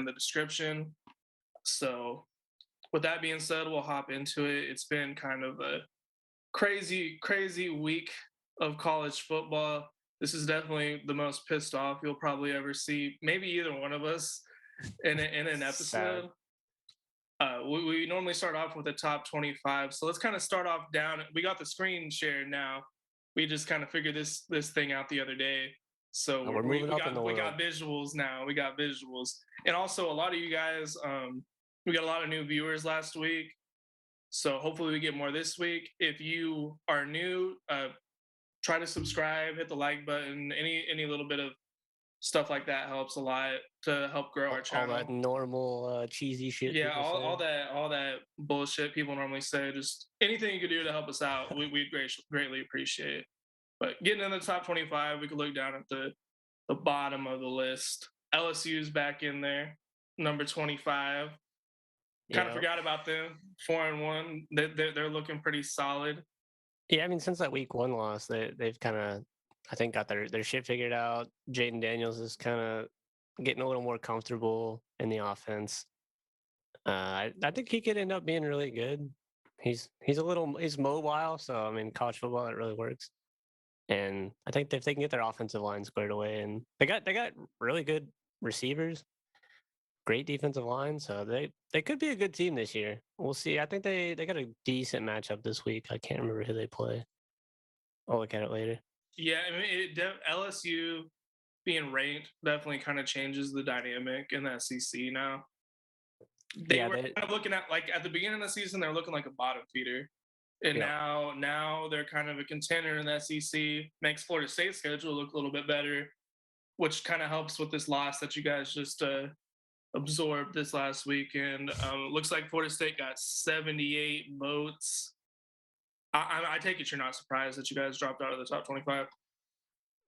in the description. So with that being said, we'll hop into it. It's been kind of a crazy week of college football. This is definitely the most pissed off you'll probably ever see, maybe either one of us in an Sad. episode. We normally start off with the top 25, so let's kind of start off down. We got the screen shared now. We just kind of figured this thing out the other day, so We're moving we up in the got we world. got visuals now. We got visuals, and also a lot of you guys. We got a lot of new viewers last week, so hopefully we get more this week. If you are new, try to subscribe, hit the like button. Any little bit of stuff like that helps a lot to help grow our All that channel. normal cheesy shit Yeah, people say. all that bullshit people normally say. Just anything you could do to help us out, we'd greatly appreciate. But getting in the top 25, we could look down at the bottom of the list. LSU's back in there, number 25. Kind of Yeah. forgot about them. 4-1. They're looking pretty solid. Yeah, I mean, since that week 1 loss, they've kind of, I think, got their shit figured out. Jaden Daniels is kind of getting a little more comfortable in the offense. I think he could end up being really good. He's mobile, so I mean, college football that really works. And I think if they can get their offensive line squared away, and they got really good receivers, great defensive line, so they could be a good team this year. We'll see. I think they got a decent matchup this week. I can't remember who they play. I'll look at it later. Yeah, I mean, LSU being ranked definitely kind of changes the dynamic in the SEC now. They were kind of looking at, like, at the beginning of the season, they're looking like a bottom feeder. And now they're kind of a contender in the SEC. Makes Florida State's schedule look a little bit better, which kind of helps with this loss that you guys just absorbed this last weekend. Looks like Florida State got 78 votes. I take it you're not surprised that you guys dropped out of the top 25.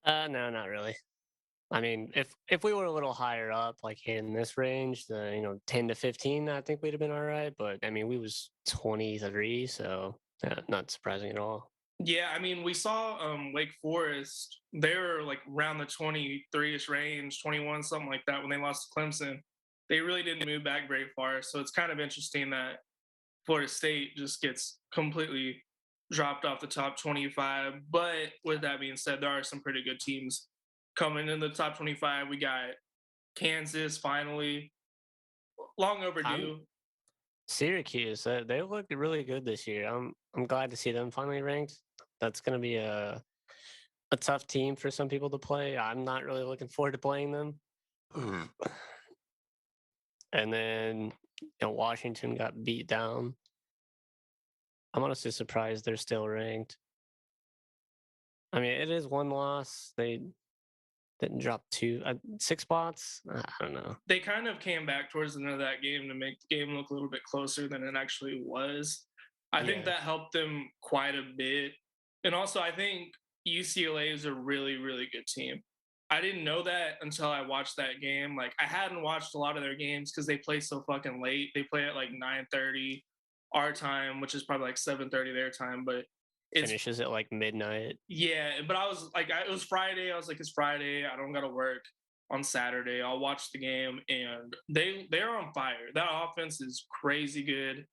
No, not really. I mean, if we were a little higher up, like in this range, the 10 to 15, I think we'd have been all right. But I mean, we was 23, so not surprising at all. Yeah, I mean, we saw Wake Forest. They were like around the 23ish range, 21, something like that, when they lost to Clemson. They really didn't move back very far. So it's kind of interesting that Florida State just gets completely dropped off the top 25. But with that being said, there are some pretty good teams coming in the top 25. We got Kansas finally, long overdue. Syracuse, they look really good this year. I'm glad to see them finally ranked. That's going to be a tough team for some people to play. I'm not really looking forward to playing them. And then Washington got beat down. I'm honestly surprised they're still ranked. I mean, it is one loss. They didn't drop 6 spots. I don't know. They kind of came back towards the end of that game to make the game look a little bit closer than it actually was. I think that helped them quite a bit. And also, I think UCLA is a really, really good team. I didn't know that until I watched that game. Like, I hadn't watched a lot of their games because they play so fucking late. They play at like 9:30 our time, which is probably like 7:30 their time. But it finishes at like midnight. Yeah, but I was like, it was Friday. I was like, it's Friday. I don't got to work on Saturday. I'll watch the game, and they're on fire. That offense is crazy good.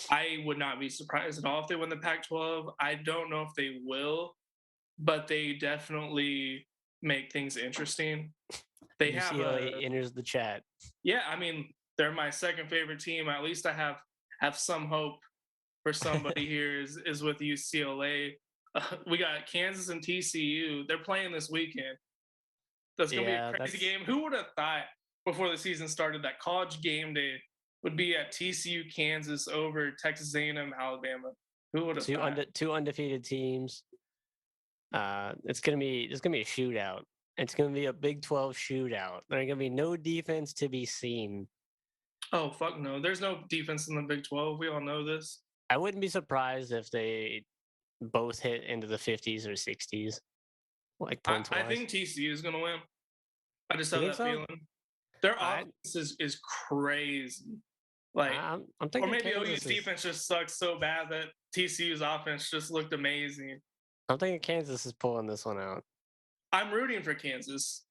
I would not be surprised at all if they win the Pac-12. I don't know if they will, but they definitely make things interesting. They UCLA enters the chat. Yeah, I mean, they're my second favorite team. At least I have some hope for somebody here is with UCLA. We got Kansas and TCU. They're playing this weekend. That's going to be a crazy game. Who would have thought before the season started that College Game Day would be at TCU, Kansas over Texas A&M, Alabama? Who would have thought? Two undefeated teams. It's gonna be a shootout. It's gonna be a Big 12 shootout. There's gonna be no defense to be seen. Oh fuck no! There's no defense in the Big 12. We all know this. I wouldn't be surprised if they both hit into the 50s or 60s. Like points wise. I think TCU is gonna win. I just have that feeling. Their offense is crazy. Like, I'm thinking, or maybe OU's defense just sucks so bad that TCU's offense just looked amazing. I'm thinking Kansas is pulling this one out. I'm rooting for Kansas,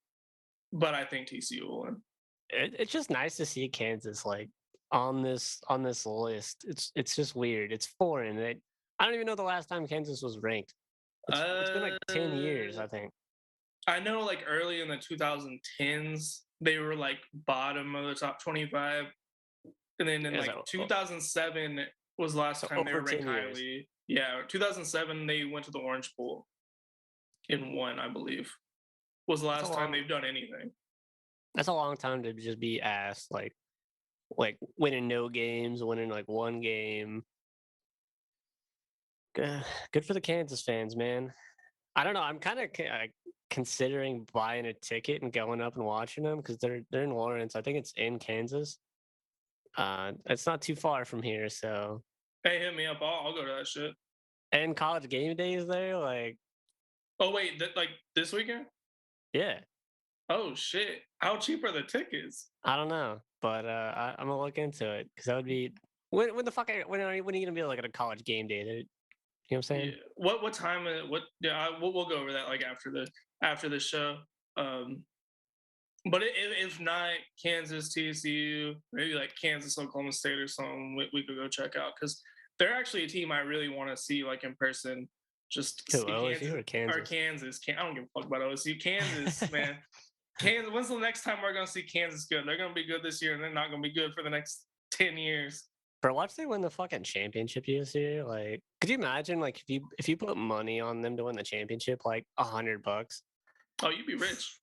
but I think TCU will win. It's just nice to see Kansas like on this list. It's just weird. It's foreign. I don't even know the last time Kansas was ranked. It's been like 10 years, I think. I know like early in the 2010s they were like bottom of the top 25, and then in It was like 2007 was the last time they over were ranked 10 years. highly. Yeah, 2007 they went to the Orange Bowl and won, I believe. Was the That's a last time long. they've done anything. That's a long time to just be asked like winning no games, winning like one game. Good for the Kansas fans, man. I don't know. I'm kind of considering buying a ticket and going up and watching them because they're in Lawrence. I think it's in Kansas. It's not too far from here, so. Hey, hit me up. I'll go to that shit. And college game day is there, like. Oh wait, like this weekend? Yeah. Oh shit! How cheap are the tickets? I don't know, but I'm gonna look into it because that would be when the fuck when are you gonna be like at a college game day? You know what I'm saying? Yeah. What time? What? Yeah, we'll go over that like after the show. Um, but if not Kansas, TCU, maybe like Kansas, Oklahoma State or something, we could go check out because they're actually a team I really want to see like in person. Just Who, see OSU or Kansas. Kansas? I don't give a fuck about OSU. Kansas, man. Kansas. When's the next time we're gonna see Kansas good? They're gonna be good this year, and they're not gonna be good for the next 10 years. Bro, watch they win the fucking championship this year. Like, could you imagine like if you put money on them to win the championship, like $100? Oh, you'd be rich.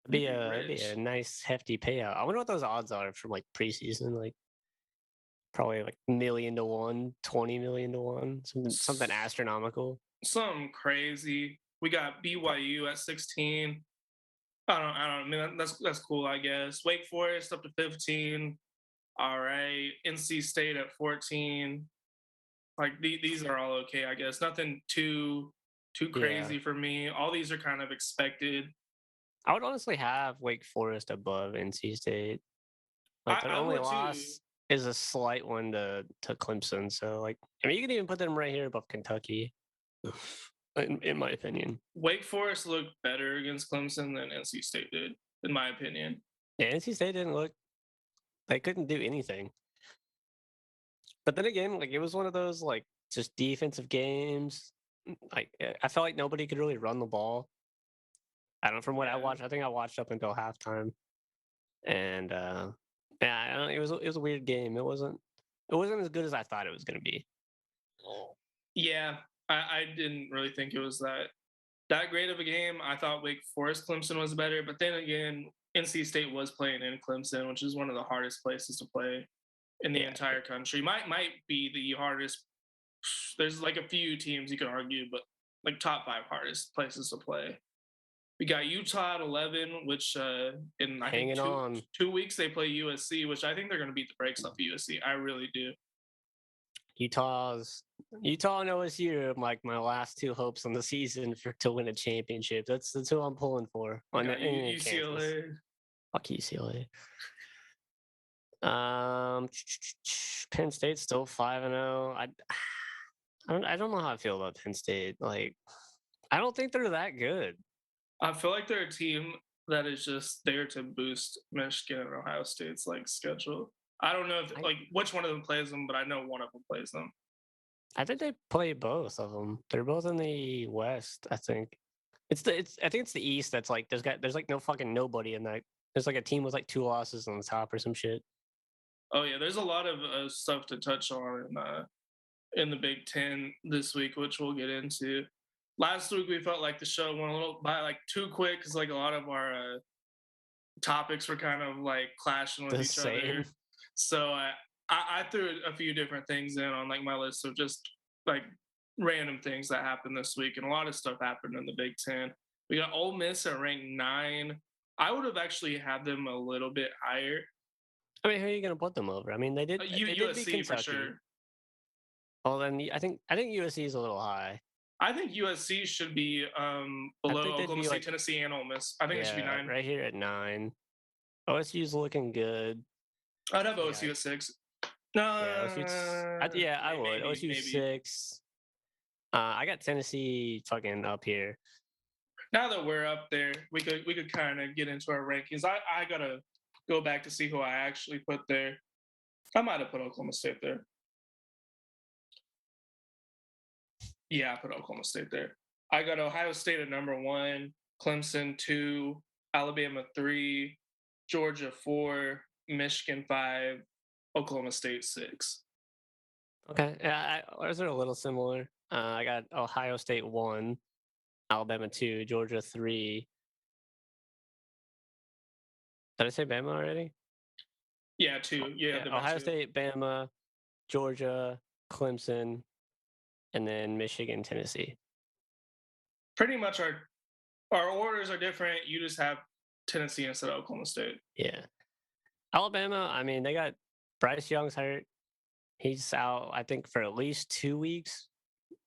It'd be a nice hefty payout. I wonder what those odds are from like preseason. Like probably like million to one, 20 million to one, something astronomical. Something crazy. We got BYU at 16. I don't. I mean, that's cool, I guess. Wake Forest up to 15. All right. NC State at 14. Like these are all okay, I guess. Nothing too crazy for me. All these are kind of expected. I would honestly have Wake Forest above NC State. Like their I only would too. loss is a slight one to Clemson. So like, I mean, you can even put them right here above Kentucky, in my opinion. Wake Forest looked better against Clemson than NC State did, in my opinion. Yeah, NC State didn't look. They couldn't do anything. But then again, like it was one of those like just defensive games. Like I felt like nobody could really run the ball. I don't know from what I watched. I think I watched up until halftime, and yeah, I don't, it was a weird game. It wasn't as good as I thought it was going to be. Yeah, I didn't really think it was that great of a game. I thought Wake Forest Clemson was better, but then again, NC State was playing in Clemson, which is one of the hardest places to play in the entire country. Might be the hardest. There's like a few teams you can argue, but like top 5 hardest places to play. We got Utah at 11, which in I think 2 weeks they play USC, which I think they're going to beat the brakes off of USC. I really do. Utah and OSU are like my last two hopes on the season to win a championship. That's who I'm pulling for. On UCLA. Fuck UCLA. Penn State's still 5-0. I don't know how I feel about Penn State. Like, I don't think they're that good. I feel like they're a team that is just there to boost Michigan and Ohio State's like schedule. I don't know if like which one of them plays them, but I know one of them plays them. I think they play both of them. They're both in the West. I think I think it's the East. That's like there's like no fucking nobody in that. There's like a team with like 2 losses on the top or some shit. Oh yeah, there's a lot of stuff to touch on in the Big Ten this week, which we'll get into. Last week we felt like the show went a little by like too quick because like a lot of our topics were kind of like clashing with each other. So I threw a few different things in on like my list of just like random things that happened this week, and a lot of stuff happened in the Big Ten. We got Ole Miss at ranked 9. I would have actually had them a little bit higher. I mean, who are you going to put them over? I mean, they did. USC for sure. Well, then I think USC is a little high. I think USC should be below Oklahoma State, Tennessee, and Ole Miss. I think it should be 9. Right here at 9. OSU's looking good. I'd have OSU at 6. No, I would. Maybe, OSU maybe. 6. I got Tennessee fucking up here. Now that we're up there, we could kind of get into our rankings. I gotta go back to see who I actually put there. I might have put Oklahoma State there. Yeah, I put Oklahoma State there. I got Ohio State at number 1, Clemson 2, Alabama 3, Georgia 4, Michigan 5, Oklahoma State 6. Okay, yeah, ours are a little similar. I got Ohio State 1, Alabama 2, Georgia 3. Did I say Bama already? Yeah, 2. Yeah, Ohio State, Bama, Georgia, Clemson, and then Michigan, Tennessee. Pretty much our orders are different. You just have Tennessee instead of Oklahoma State. Yeah. Alabama, I mean, they got Bryce Young's hurt. He's out, I think, for at least 2 weeks.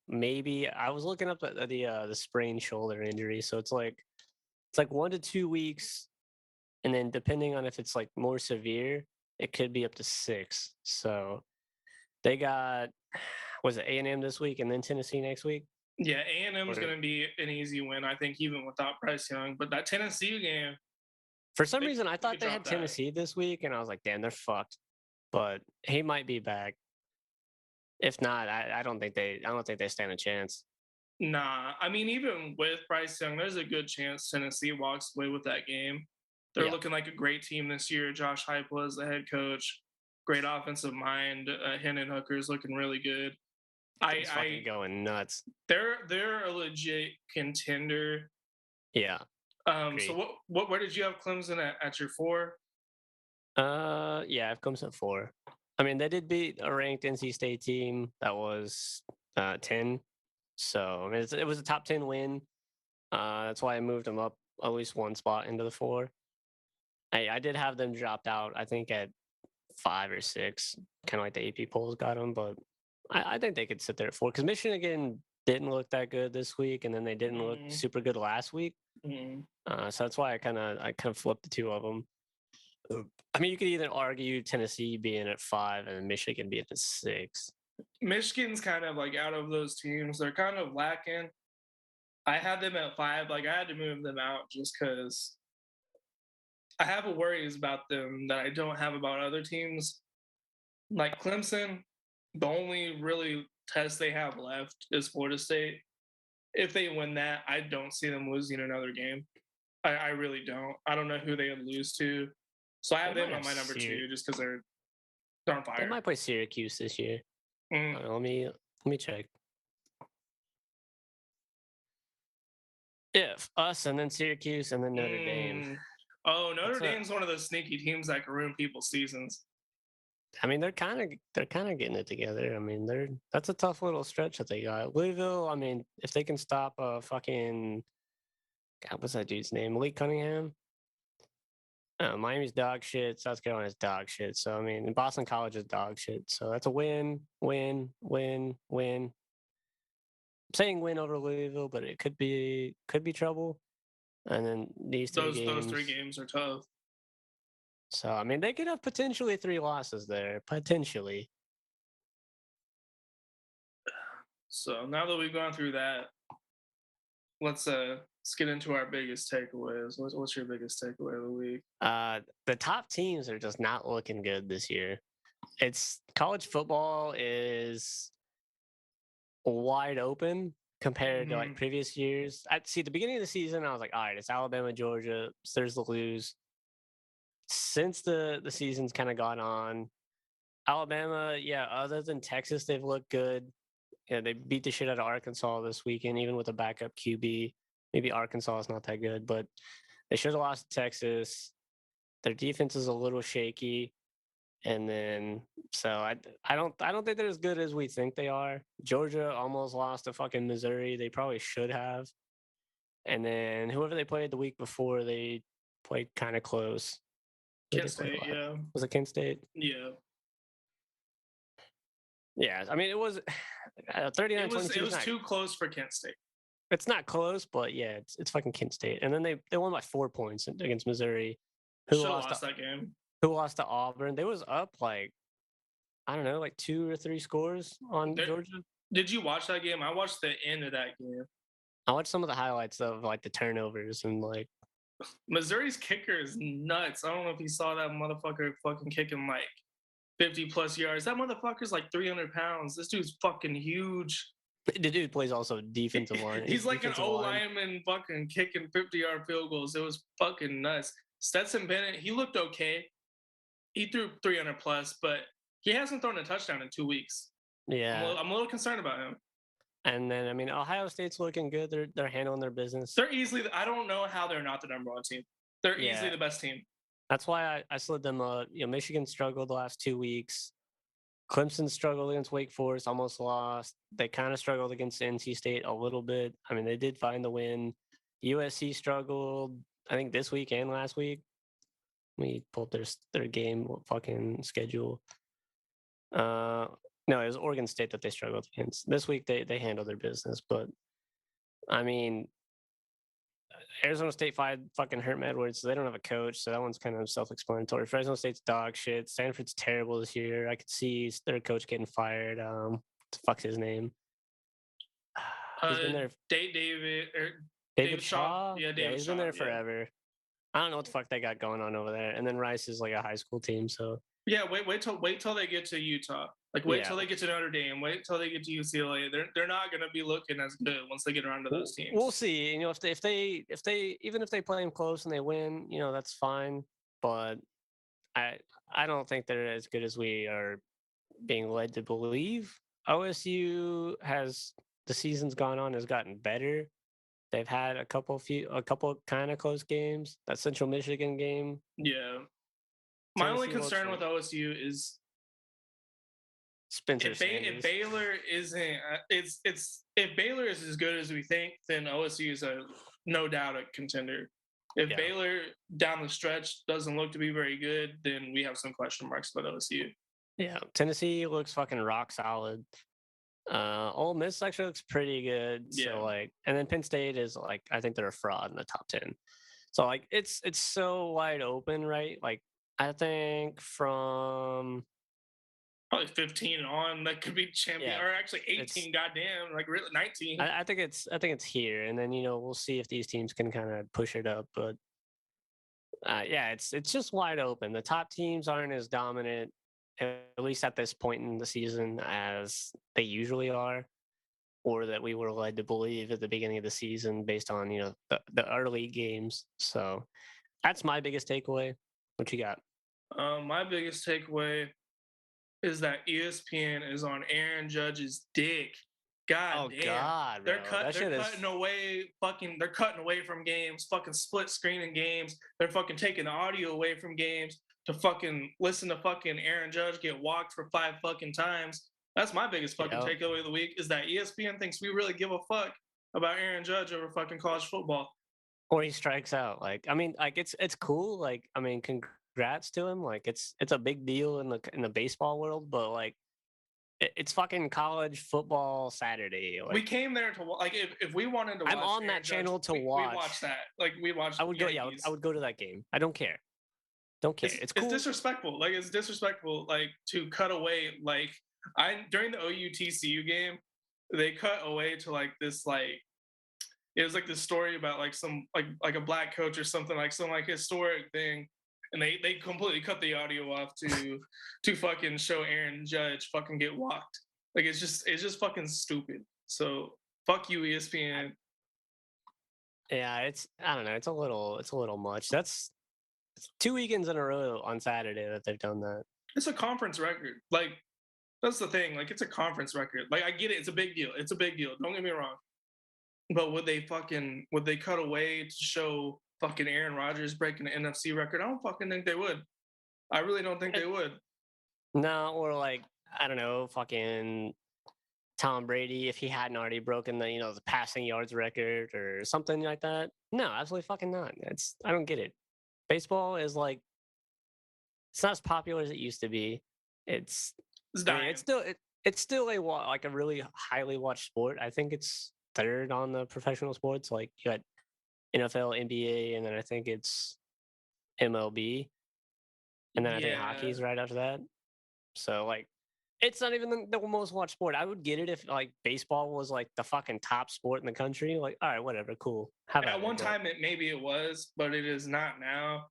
Maybe I was looking up the sprained shoulder injury, so it's like 1 to 2 weeks, and then depending on if it's like more severe, it could be up to 6. So they got was it A&M this week and then Tennessee next week? Yeah, A&M is going to be an easy win, I think, even without Bryce Young. But that Tennessee game, for some reason, I thought they had Tennessee this week, and I was like, damn, they're fucked. But he might be back. If not, I don't think they stand a chance. Nah, I mean, even with Bryce Young, there's a good chance Tennessee walks away with that game. They're looking like a great team this year. Josh Heupel is the head coach. Great offensive mind. Hendon Hooker is looking really good. He's fucking going nuts. They're a legit contender. Yeah. So where did you have Clemson at your 4? Yeah, I've Clemson at 4. I mean, they did beat a ranked NC State team that was 10. So I mean, it was a top 10 win. That's why I moved them up at least 1 spot into the 4. I did have them dropped out, I think, at 5 or 6, kind of like the AP polls got them, but I think they could sit there at 4 because Michigan didn't look that good this week, and then they didn't look super good last week. So that's why I kind of flipped the 2 of them. I mean, you could either argue Tennessee being at 5 and Michigan being at 6. Michigan's kind of like out of those teams. They're kind of lacking. I had them at 5. Like, I had to move them out just because I have worries about them that I don't have about other teams. Like Clemson, the only really test they have left is Florida State. If they win that, I don't see them losing another game. I really don't. I don't know who they would lose to. So I have them on my number 2 just because they're on fire. They might play Syracuse this year. Let me check. If us and then Syracuse and then Notre Dame. Oh, Notre Dame's one of those sneaky teams that can ruin people's seasons. I mean, they're kind of getting it together. I mean, that's a tough little stretch that they got. Louisville, I mean, if they can stop fucking God, what's that dude's name? Malik Cunningham. Miami's dog shit. South Carolina's dog shit. So I mean, Boston College is dog shit. So that's a win. I'm saying win over Louisville, but it could be trouble. And then those 3 games are tough. So I mean, they could have potentially 3 losses there. Potentially. So now that we've gone through that, let's get into our biggest takeaways. What's your biggest takeaway of the week? The top teams are just not looking good this year. It's college football is wide open compared to like previous years. At the beginning of the season, I was like, all right, it's Alabama, Georgia, there's the lose. Since the season's kind of gone on, Alabama, yeah, other than Texas, they've looked good. Yeah, they beat the shit out of Arkansas this weekend, even with a backup QB. Maybe Arkansas is not that good, but they should have lost to Texas. Their defense is a little shaky. And then, so I don't think they're as good as we think they are. Georgia almost lost to fucking Missouri. They probably should have. And then whoever they played the week before, they played kind of close. Kent State, yeah. Was it Kent State? Yeah. Yeah, I mean, it was 39-22. It was too close for Kent State. It's not close, but yeah, it's fucking Kent State. And then they won by 4 points against Missouri. Who lost that game? Who lost to Auburn? They was up like, I don't know, like 2 or 3 scores on Georgia. Did you watch that game? I watched the end of that game. I watched some of the highlights of like the turnovers and like Missouri's kicker is nuts. I don't know if you saw that motherfucker fucking kicking like 50 plus yards. That motherfucker's like 300 pounds. This dude's fucking huge. The dude plays also defensive line. He's like an defensive O line. lineman fucking kicking 50-yard field goals. It was fucking nuts. Stetson Bennett, he looked okay. He threw 300 plus, but he hasn't thrown a touchdown in 2 weeks. Yeah. I'm a little concerned about him. And then I mean, Ohio State's looking good. They're handling their business. They're easily. I don't know how they're not the number one team. They're easily the best team. That's why I slid them. Michigan struggled the last 2 weeks. Clemson struggled against Wake Forest, almost lost. They kind of struggled against NC State a little bit. I mean, they did find the win. USC struggled, I think, this week and last week. We pulled their game fucking schedule. No, it was Oregon State that they struggled against. This week they handled their business, but I mean, Arizona State fired fucking Herm Edwards, so they don't have a coach, so that one's kind of self-explanatory. Fresno State's dog shit. Stanford's terrible this year. I could see their coach getting fired. What the fuck's his name? He's been there. David Shaw. Yeah, he's been there forever. I don't know what the fuck they got going on over there. And then Rice is like a high school team, so yeah. Wait till they get to Utah. Like till they get to Notre Dame. Wait till they get to UCLA. They're not gonna be looking as good once they get around to those teams. We'll see. You know, if they even if they play them close and they win, you know, that's fine. But I don't think they're as good as we are being led to believe. OSU the season's gone on, has gotten better. They've had a couple kind of close games. That Central Michigan game. Yeah. My only concern with OSU is Spencer if Baylor isn't if Baylor is as good as we think, then OSU is no doubt a contender. If Baylor down the stretch doesn't look to be very good, then we have some question marks about OSU. Yeah, Tennessee looks fucking rock solid. Ole Miss actually looks pretty good. So like, and then Penn State is like, I think they're a fraud in the top 10. So like, it's so wide open, right? Like, I think from probably 15 on that could be champion, or actually 18. Goddamn, like really 19. I think it's here, and then we'll see if these teams can kind of push it up. But it's just wide open. The top teams aren't as dominant, at least at this point in the season, as they usually are, or that we were led to believe at the beginning of the season based on the early games. So that's my biggest takeaway. What you got? My biggest takeaway is that ESPN is on Aaron Judge's dick. God damn. God, they're cutting away from games, fucking split screening games. They're fucking taking the audio away from games to fucking listen to fucking Aaron Judge get walked for 5 fucking times. That's my biggest fucking takeaway of the week, is that ESPN thinks we really give a fuck about Aaron Judge over fucking college football. Or he strikes out. Like, I mean, like it's cool. Like, I mean, congrats to him. Like, it's a big deal in the baseball world, but like, it's fucking college football Saturday. Like, we came there to like if we wanted to. I'm on that channel to watch. We watch that. Like we watched. I would go. Yeah, I would go to that game. I don't care. Don't care. It's cool. It's disrespectful. Like it's disrespectful. Like to cut away. Like during the OU TCU game, they cut away to like this like. It was like this story about like some like a black coach or something, like some like historic thing. And they completely cut the audio off to fucking show Aaron Judge fucking get walked. Like it's just fucking stupid. So fuck you, ESPN. Yeah, I don't know. It's a little much. It's 2 weekends in a row on Saturday that they've done that. It's a conference record. Like that's the thing. Like it's a conference record. Like I get it. It's a big deal. It's a big deal. Don't get me wrong. But would they cut away to show fucking Aaron Rodgers breaking the NFC record? I don't fucking think they would. I really don't think they would. No, or like, I don't know, fucking Tom Brady, if he hadn't already broken the passing yards record or something like that. No, absolutely fucking not. I don't get it. Baseball is like, it's not as popular as it used to be. It's still a really highly watched sport. I think it's third on the professional sports. Like you got NFL, NBA, and then I think it's MLB, and then I think hockey's right after that. So like, It's not even the most watched sport. I would get it if like baseball was like the fucking top sport in the country. Like, all right, whatever, cool. And at one time, maybe it was, but it is not now.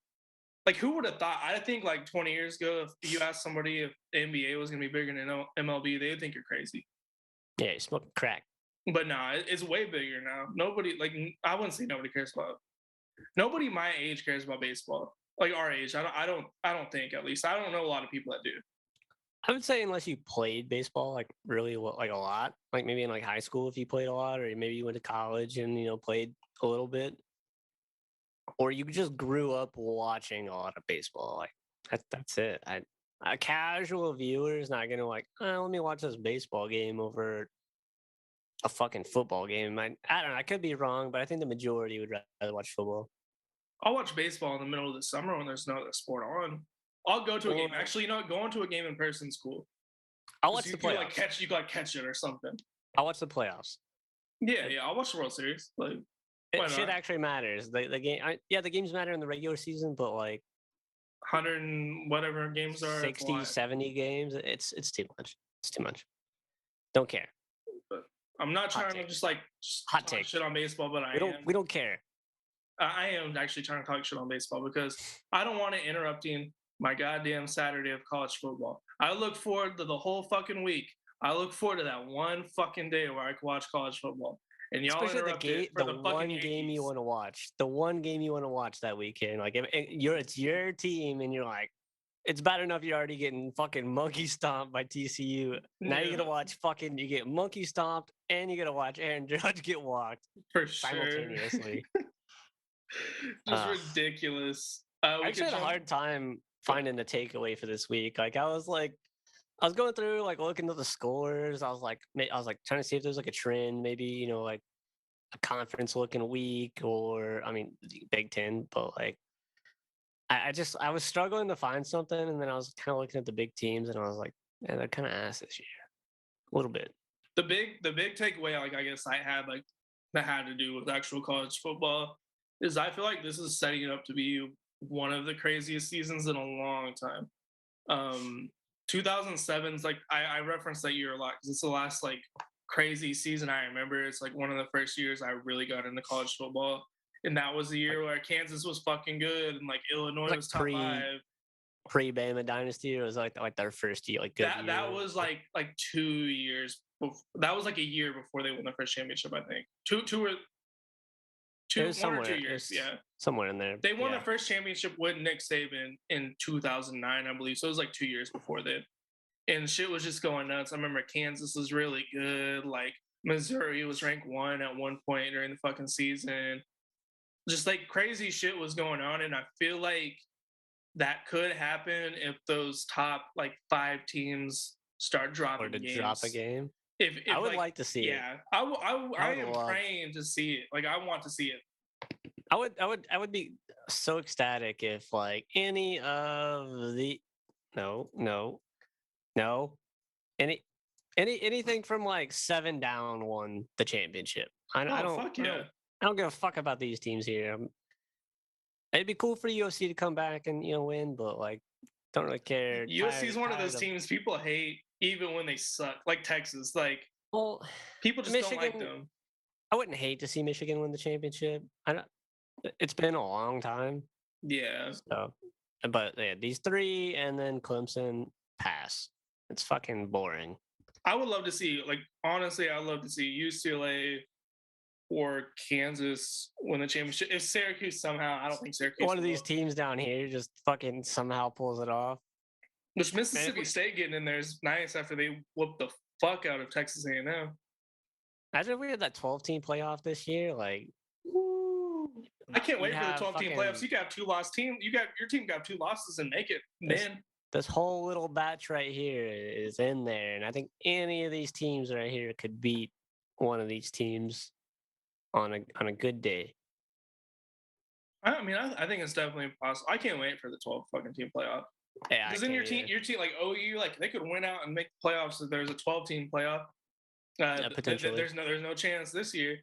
Like, who would have thought? I think like 20 years ago, if you asked somebody if the NBA was going to be bigger than MLB, they would think you're crazy. Yeah, you're smoking crack. But nah, it's way bigger now. Nobody, like, I wouldn't say nobody cares about. Nobody my age cares about baseball. Like our age, I don't think, at least. I don't know a lot of people that do. I would say unless you played baseball like really like a lot, like maybe in like high school if you played a lot, or maybe you went to college and played a little bit, or you just grew up watching a lot of baseball. Like that's it. A casual viewer is not gonna like, let me watch this baseball game over a fucking football game. I don't know. I could be wrong, but I think the majority would rather watch football. I'll watch baseball in the middle of the summer when there's no other sport on. I'll go to a game. Actually, going to a game in person is cool. I'll watch the playoffs. You gotta catch it or something. I'll watch the playoffs. Yeah, I'll watch the World Series. Like, shit actually matters. The game, the games matter in the regular season, but like 100 and whatever games are 60, 70 games. It's too much. It's too much. Don't care. But I'm not trying to just hot take shit on baseball, but we don't care. I am actually trying to talk shit on baseball because I don't want it interrupting my goddamn Saturday of college football. I look forward to the whole fucking week. I look forward to that one fucking day where I can watch college football. And y'all interrupt it for the one game you want to watch. The one game you want to watch that weekend. Like it's your team, and you're like, it's bad enough you're already getting fucking monkey stomped by TCU. Now you're gonna watch you get monkey stomped, and you're gonna watch Aaron Judge get walked for simultaneously. Just ridiculous. I actually had a hard time finding the takeaway for this week. Like I was going through like looking at the scores. I was like trying to see if there's like a trend, maybe like a conference looking weak, or I mean Big Ten. But like I was struggling to find something, and then I was kind of looking at the big teams, and I was like, yeah, they're kind of ass this year, a little bit. The big takeaway, like I guess I had like that had to do with actual college football, is I feel like this is setting it up to be one of the craziest seasons in a long time. 2007's like I referenced that year a lot because it's the last like crazy season I remember. It's like one of the first years I really got into college football, and that was the year where Kansas was fucking good and like Illinois was top 5. Pre-Bama dynasty, or was like their first year, like good that year? That was like 2 years. That was like a year before they won the first championship. I think one or 2 years. Yeah, somewhere in there. They won the first championship with Nick Saban in 2009, I believe. So it was like 2 years before that. And shit was just going nuts. I remember Kansas was really good. Like Missouri was ranked 1 at one point during the fucking season. Just like crazy shit was going on. And I feel like that could happen if those top like 5 teams start dropping games. Drop a game. If I would like to see it. Yeah, I am praying to see it. Like I want to see it. I would be so ecstatic if like any of the anything from like 7 down won the championship. I don't give a fuck about these teams here. It'd be cool for USC to come back and win, but like don't really care. USC is one of those teams people hate even when they suck, like Texas. Like, well, people just don't like them. I wouldn't hate to see Michigan win the championship. It's been a long time. Yeah. So, but yeah, these 3 and then Clemson pass. It's fucking boring. I would love to see, like, honestly, I'd love to see UCLA or Kansas win the championship. If Syracuse somehow, I don't think Syracuse. One of these teams down here just fucking somehow pulls it off. Which Mississippi State getting in there is nice after they whooped the fuck out of Texas A&M. Imagine if we had that 12-team playoff this year. Like, woo. I can't wait for the 12-team playoffs. You got 2 lost team. Your team got 2 losses and make it. Man, this whole little batch right here is in there, and I think any of these teams right here could beat one of these teams on a good day. I mean, I think it's definitely possible. I can't wait for the 12 fucking team playoff. Yeah, because then your team like OU, like they could win out and make the playoffs if there's a 12-team playoff. Potentially. There's no chance this year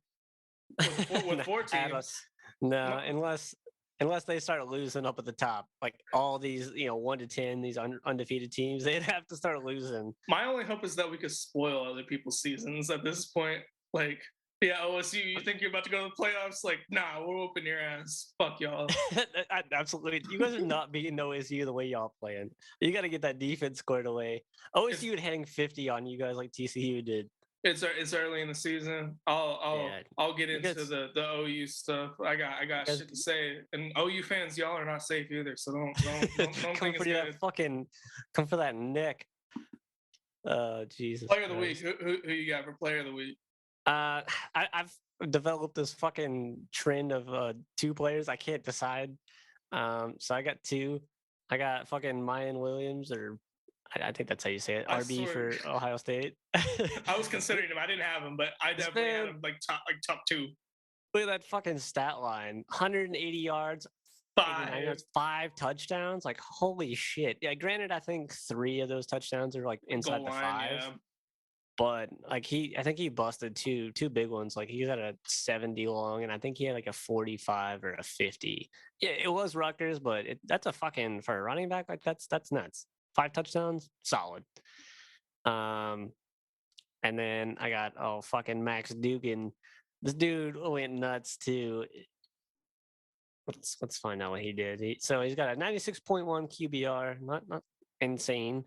with 4 teams. No, unless unless they start losing up at the top, like all these 1 to 10, these undefeated teams, they'd have to start losing. My only hope is that we could spoil other people's seasons at this point. Like, yeah, OSU, you think you're about to go to the playoffs? Like, nah, we're whooping your ass. Fuck y'all. Absolutely, you guys are not beating OSU the way y'all playing. You got to get that defense squared away. OSU would hang 50 on you guys like TCU did. It's early in the season. I'll get into the OU stuff. I got shit to say. And OU fans, y'all are not safe either. So don't come think for it's that come for that neck. Jesus. Player of the week. Who you got for player of the week? I've developed this fucking trend of 2 players. I can't decide. So I got 2. I got fucking Mayan Williams, or I think that's how you say it. RB for Ohio State. I was considering him. I didn't have him, but I definitely had him top 2. Look at that fucking stat line: 180 yards, 5 touchdowns. Like, holy shit! Yeah, granted, I think 3 of those touchdowns are like inside the 5. Yeah. But like I think he busted two big ones. Like he had a 70 long, and I think he had like a 45 or a 50. Yeah, it was Rutgers, but that's a fucking, for a running back, like that's nuts. 5 touchdowns, solid. And then I got fucking Max Dugan. This dude went nuts too. Let's find out what he did. So he's got a 96.1 QBR, not insane.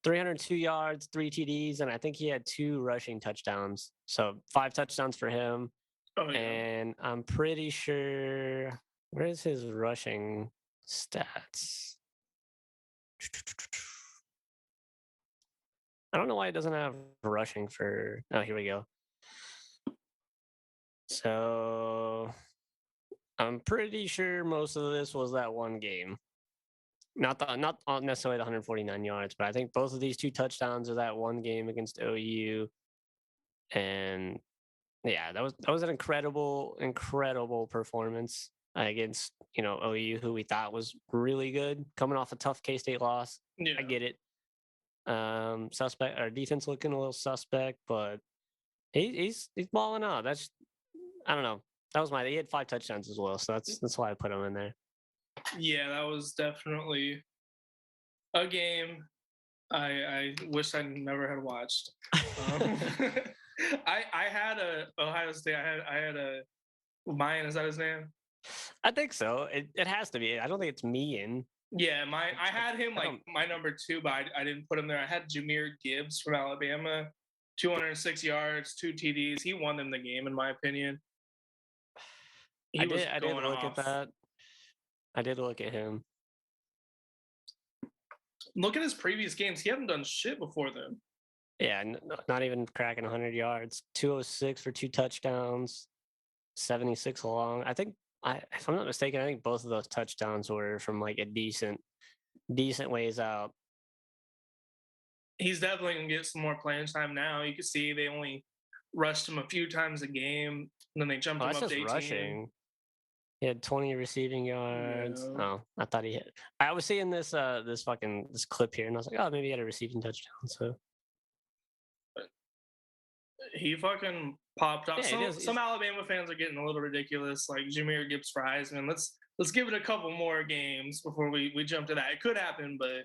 302 yards, 3 TDs, and I think he had 2 rushing touchdowns. So 5 touchdowns for him. Oh, yeah. And I'm pretty sure, where's his rushing stats? I don't know why it doesn't have rushing for. Oh, here we go. So I'm pretty sure most of this was that one game. Not necessarily the 149 yards, but I think both of these 2 touchdowns are that one game against OU. And yeah, that was an incredible performance against OU, who we thought was really good, coming off a tough K-State loss. Yeah. I get it. Suspect, our defense looking a little suspect, but he's balling out. That's, I don't know. That was he had 5 touchdowns as well, so that's why I put him in there. Yeah, that was definitely a game I wish I never had watched. I had a Ohio State. I had a Mayan. Is that his name? I think so. It has to be. I don't think it's Mean. Yeah, I had him like my number 2, but I didn't put him there. I had Jahmyr Gibbs from Alabama, 206 yards, 2 TDs. He won them the game, in my opinion. I did look at that. I did look at him. Look at his previous games. He hadn't done shit before then. Yeah, not even cracking 100 yards. 206 for 2 touchdowns, 76 long. I think, if I'm not mistaken, I think both of those touchdowns were from like a decent ways out. He's definitely going to get some more playing time now. You can see they only rushed him a few times a game, and then they jumped him up to 18. Rushing. He had 20 receiving yards. Yeah. Oh, I thought he hit. I was seeing this clip here, and I was like, oh, maybe he had a receiving touchdown. So he fucking popped off. Yeah, some Alabama fans are getting a little ridiculous, like Jahmyr Gibbs for Heisman. Let's give it a couple more games before we jump to that. It could happen, but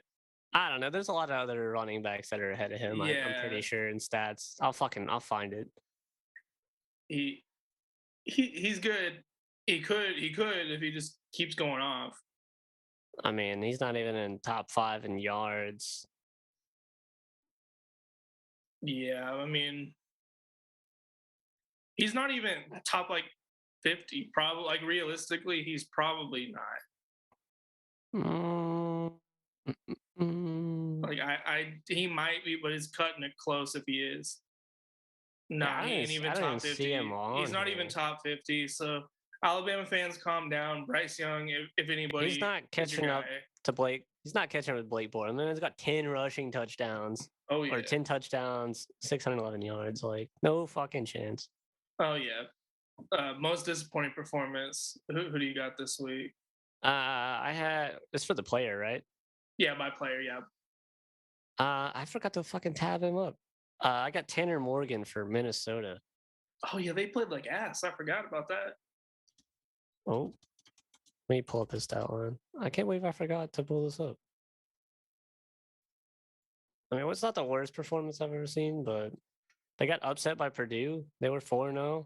I don't know. There's a lot of other running backs that are ahead of him. Yeah. I'm pretty sure in stats. I'll find it. He's good. He could if he just keeps going off. I mean, he's not even in top 5 in yards. Yeah, I mean, he's not even top like 50. Probably, like, realistically, he's probably not. Like he might be, but he's cutting it close if he is. No, he ain't even top 50. He's not even top 50. So Alabama fans, calm down. Bryce Young, if anybody, he's not catching up to Blake. He's not catching up with Blake Bortles. I mean, he's got 10 rushing touchdowns. Oh yeah, or 10 touchdowns, 611 yards. Like, no fucking chance. Oh yeah. Most disappointing performance. Who do you got this week? I had it's for the player, right? Yeah, my player. Yeah. I forgot to fucking tab him up. I got Tanner Morgan for Let me pull up his stat line. I can't believe I forgot to pull this up. I mean, it's not the worst performance I've ever seen, but they got upset by Purdue. They were 4-0.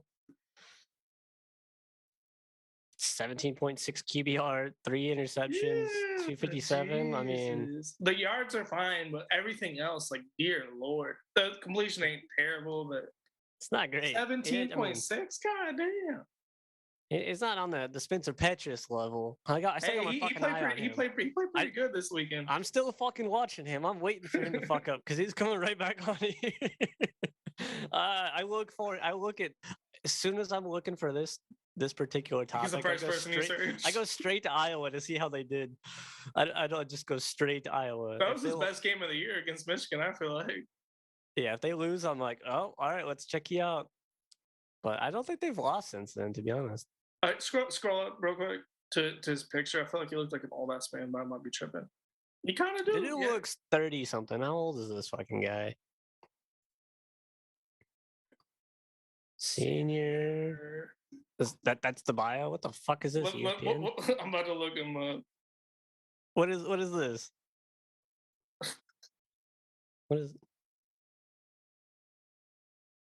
17.6 QBR, 3 interceptions, 257. I mean, the yards are fine, but everything else, like, dear Lord, the completion ain't terrible, but it's not great. 17.6, god damn. It's not on the Spencer Petras level. I still got my fucking eye on him. He played pretty good this weekend. I'm still fucking watching him. I'm waiting for him to fuck up because he's coming right back on here. I look at as soon as I'm looking for this particular topic. He's the first person you search. I go straight to Iowa to see how they did. I don't just go straight to Iowa. That was his best game of the year against Michigan, I feel like. Yeah, if they lose, I'm like, oh, all right, let's check you out. But I don't think they've lost since then, to be honest. Scroll up real quick to his picture. I feel like he looked like an old ass man, but I might be tripping. He kind of do. The dude looks 30 something. How old is this fucking guy? Senior. That's the bio. What the fuck is this? I'm about to look him up. What is this? What is?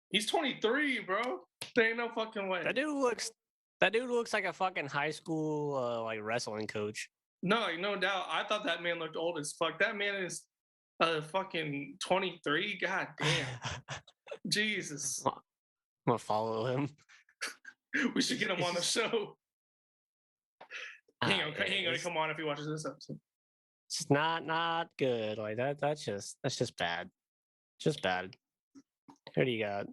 He's 23, bro. There ain't no fucking way. That dude looks like a fucking high school like wrestling coach. No, no doubt. I thought that man looked old as fuck. That man is fucking 23. God damn. Jesus. I'm gonna follow him. We should get him on the show. He ain't gonna come on if he watches this episode. It's not good. Like that's just bad. Just bad. Who do you got?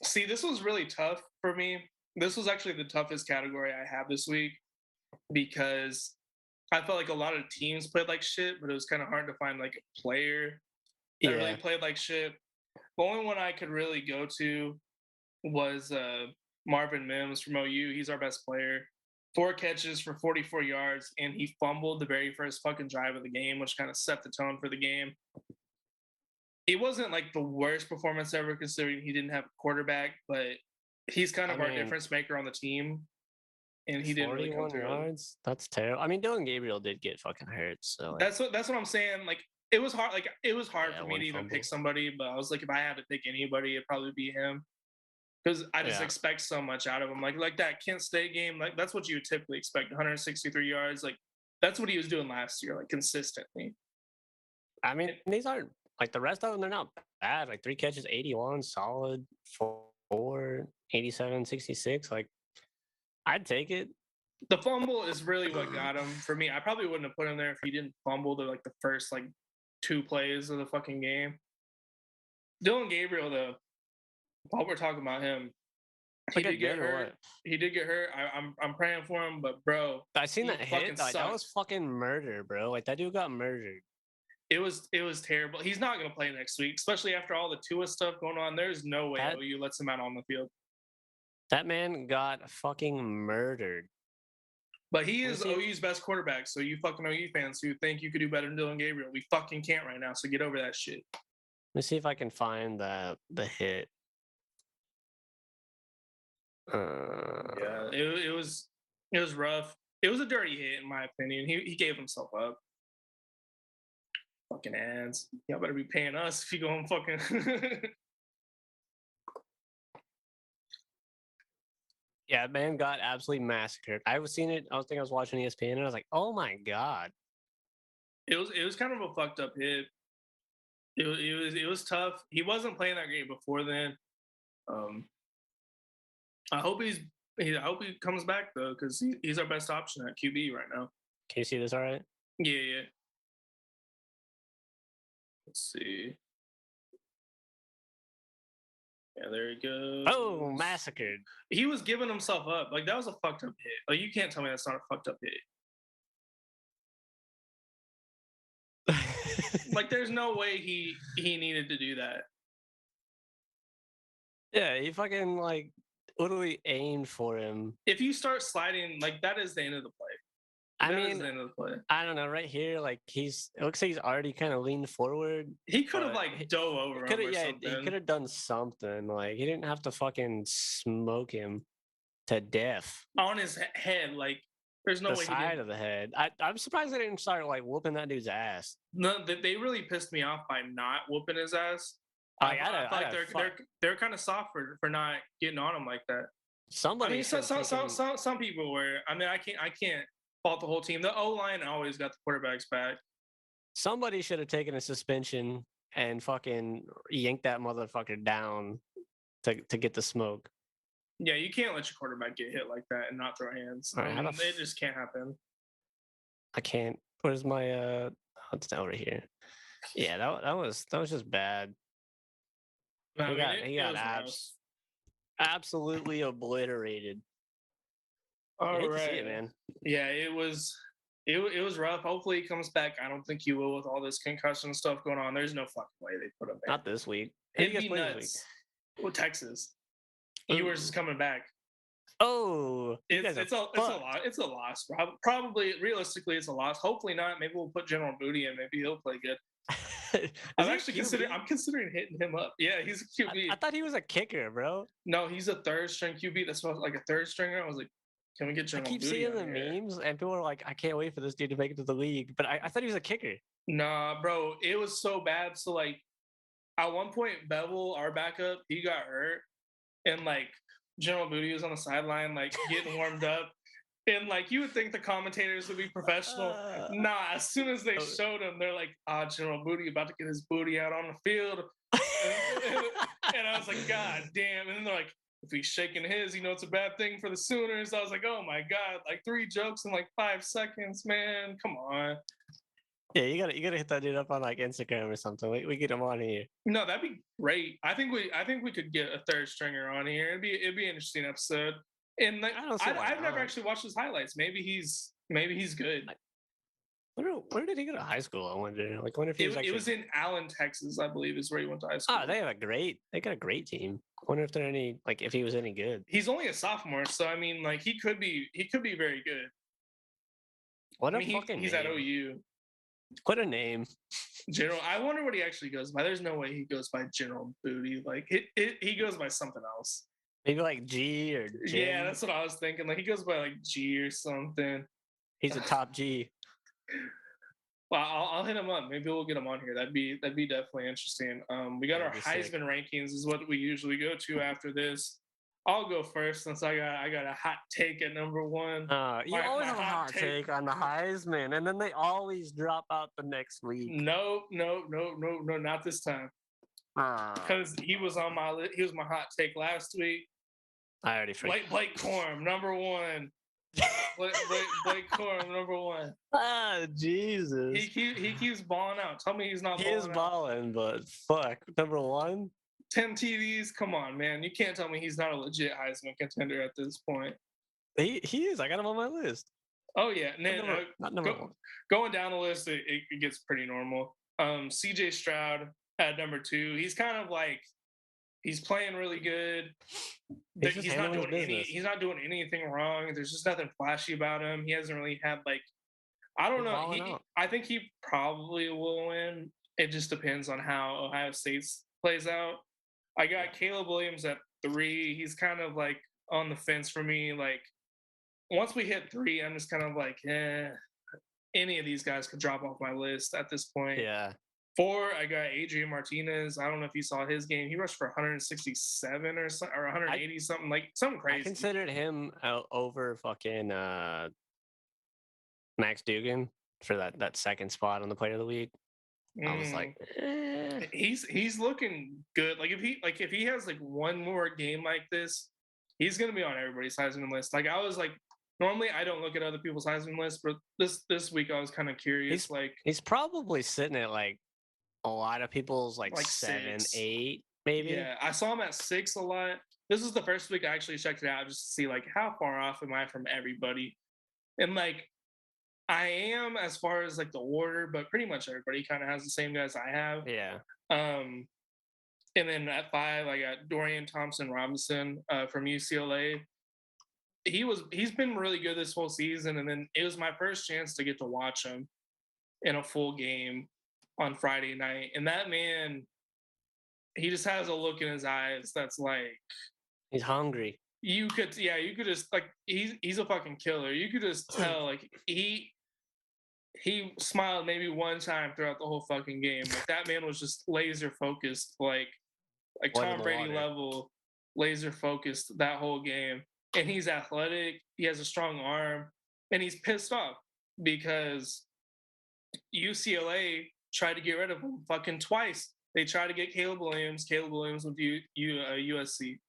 See, this was really tough for me. This was actually the toughest category I have this week because I felt like a lot of teams played like shit, but it was kind of hard to find like a player that really played like shit. The only one I could really go to was Marvin Mims from OU. He's our best player. 4 catches for 44 yards, and he fumbled the very first fucking drive of the game, which kind of set the tone for the game. It wasn't like the worst performance ever considering he didn't have a quarterback, but he's kind of our difference maker on the team. And he didn't really come through. Yards? That's terrible. I mean, Dylan Gabriel did get fucking hurt, so like, that's what I'm saying. Like it was hard. Like it was hard for me to even pick somebody, but I was like, if I had to pick anybody, it'd probably be him. Because I just expect so much out of him. Like that Kent State game, like that's what you would typically expect. 163 yards. Like that's what he was doing last year, like consistently. I mean, these aren't like the rest of them, they're not bad. Like 3 catches, 81, solid, 4, 87, 66. Like I'd take it. The fumble is really what got him for me. I probably wouldn't have put him there if he didn't fumble the first 2 plays of the fucking game. Dylan Gabriel, though, while we're talking about him, he did get hurt. He did get hurt. I'm praying for him, but bro, I seen that hit. Like, that was fucking murder, bro. Like that dude got murdered. It was terrible. He's not gonna play next week, especially after all the Tua stuff going on. There's no way OU lets him out on the field. That man got fucking murdered. But he is OU's best quarterback, so you fucking OU fans who think you could do better than Dylan Gabriel, we fucking can't right now, so get over that shit. Let me see if I can find the hit. Yeah, it was rough. It was a dirty hit, in my opinion. He gave himself up. Fucking ads. Y'all better be paying us if you go and fucking... Yeah, man got absolutely massacred. I was seeing it. I was watching ESPN, and I was like, "Oh my god!" It was kind of a fucked up hit. It was tough. He wasn't playing that great before then. I hope he comes back though, because he's our best option at QB right now. Can you see this all right? Yeah. Let's see. Yeah, there he goes. Oh, massacred. He was giving himself up. Like, that was a fucked up hit. Like, you can't tell me that's not a fucked up hit. Like, there's no way he needed to do that. Yeah, he fucking, like, literally aimed for him. If you start sliding, like, that is the end of the play. I mean, I don't know. Right here, like it looks like he's already kind of leaned forward. He could have dove over him or something. He could have done something. Like he didn't have to fucking smoke him. to death. on his head. Like, there's no The way he side didn't. of the head. I'm surprised they didn't start like whooping that dude's ass. No, they really pissed me off by not whooping his ass. I feel like they're kind of soft for not getting on him like that. Somebody I mean, should have taken. some people were. I mean, I can't fault the whole team. The O line always got the quarterbacks back. Somebody should have taken a suspension and fucking yanked that motherfucker down to get the smoke. Yeah, you can't let your quarterback get hit like that and not throw hands. All right, I mean, it just can't happen. I can't. Where's my it's over here. Yeah, that was just bad. No, He got absolutely obliterated. All hate right, to see it, man. Yeah, it was rough. Hopefully he comes back. I don't think he will with all this concussion stuff going on. There's no fucking way they put him in. Not this week. It'd be nuts. Well, Texas. Ewers is coming back. Oh, it's a loss. Probably, realistically, it's a loss. Hopefully not. Maybe we'll put General Booty in. Maybe he'll play good. I'm considering hitting him up. Yeah, he's a QB. I thought he was a kicker, bro. No, he's a third string QB. That's like a third stringer. I was like, can we get General Booty? I keep seeing the memes, and people are like, I can't wait for this dude to make it to the league. But I thought he was a kicker. Nah, bro, it was so bad. So like, at one point, Bevel, our backup, he got hurt, and like General Booty was on the sideline, like getting warmed up. And like you would think the commentators would be professional. Nah, as soon as they showed him, they're like, General Booty about to get his booty out on the field. And I was like, God damn. And then they're like, if he's shaking his, it's a bad thing for the Sooners. I was like, oh my God, like 3 jokes in like 5 seconds, man. Come on. Yeah, you gotta hit that dude up on like Instagram or something. We get him on here. No, that'd be great. I think we could get a third stringer on here. It'd be an interesting episode. And like, I've never actually watched his highlights. Maybe he's good. Where did he go to high school? I wonder. Like, wonder if he was actually... It was in Allen, Texas, I believe, is where he went to high school. Oh, they got a great team. I wonder if if he was any good. He's only a sophomore, so I mean, like he could be very good. He's at OU. What a name. General. I wonder what he actually goes by. There's no way he goes by General Booty. Like he goes by something else. Maybe like G or Jim. Yeah, that's what I was thinking. Like he goes by like G or something. He's a top G. Well, I'll hit him up. Maybe we'll get him on here. That'd be definitely interesting. We got our Heisman rankings is what we usually go to after this. I'll go first since I got a hot take at number 1. You always have a hot take on the Heisman, and then they always drop out the next week. No, not this time. Because he was on my list. He was my hot take last week. I already forgot. Blake Corum, number 1. Blake Corum, number 1. Jesus. He keeps balling out. Tell me he's not. He is balling, but fuck, number 1. 10 TDs. Come on, man. You can't tell me he's not a legit Heisman contender at this point. He is. I got him on my list. Oh yeah, not number 1. Going down the list, it gets pretty normal. CJ Stroud at number 2. He's kind of like he's playing really good. He's not doing anything wrong. There's just nothing flashy about him. He hasn't really had like I don't know. I think he probably will win. It just depends on how Ohio State plays out. I got Caleb Williams at 3. He's kind of like on the fence for me. Like once we hit 3, I'm just kind of like, any of these guys could drop off my list at this point. Yeah. 4, I got Adrian Martinez. I don't know if you saw his game. He rushed for 167 or 180 something, like something crazy. I considered him over fucking Max Duggan for that second spot on the Player of the Week. I was like, he's looking good. Like if he has like one more game like this, he's gonna be on everybody's Heisman list. Like I was like, normally I don't look at other people's Heisman lists, but this week I was kind of curious. He's probably sitting at like a lot of people's like 7, 6. 8, maybe. Yeah, I saw him at 6 a lot. This is the first week I actually checked it out just to see like how far off am I from everybody, and like. I am as far as like the order, but pretty much everybody kind of has the same guys I have. Yeah. And then at 5, I got Dorian Thompson-Robinson from UCLA. He's been really good this whole season, and then it was my first chance to get to watch him in a full game on Friday night. And that man, he just has a look in his eyes that's like he's hungry. you could just like he's a fucking killer. You could just tell like he smiled maybe one time throughout the whole fucking game. Like that man was just laser focused, like Tom Brady level laser focused that whole game. And he's athletic, he has a strong arm, and he's pissed off because UCLA tried to get rid of him fucking twice. They tried to get Caleb Williams. Caleb Williams went to USC.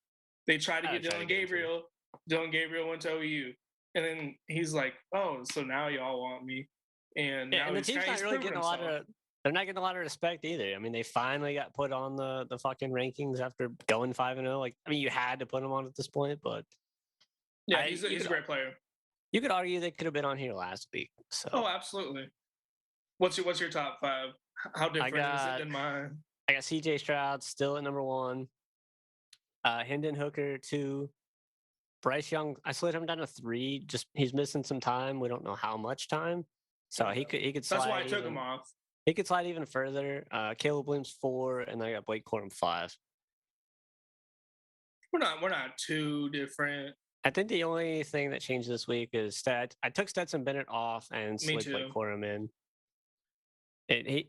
They tried to get Dylan Gabriel. Dylan Gabriel went to OU. And then he's like, "Oh, so now y'all want me?" And yeah, now and the team's not really getting himself. a lot of. They're not getting a lot of respect either. I mean, they finally got put on the fucking rankings after going 5-0. Like, I mean, you had to put them on at this point, but yeah, he's a great player. You could argue they could have been on here last week. So. Oh, absolutely. What's your top 5? How different is it than mine? I got CJ Stroud still at number 1. Hendon Hooker 2. Bryce Young, I slid him down to 3. Just he's missing some time. We don't know how much time. So he could slide. That's why I took him off. He could slide even further. Caleb Williams 4, and I got Blake Corum 5. We're not too different. I think the only thing that changed this week is that I took Stetson Bennett off and slid Blake Corum in.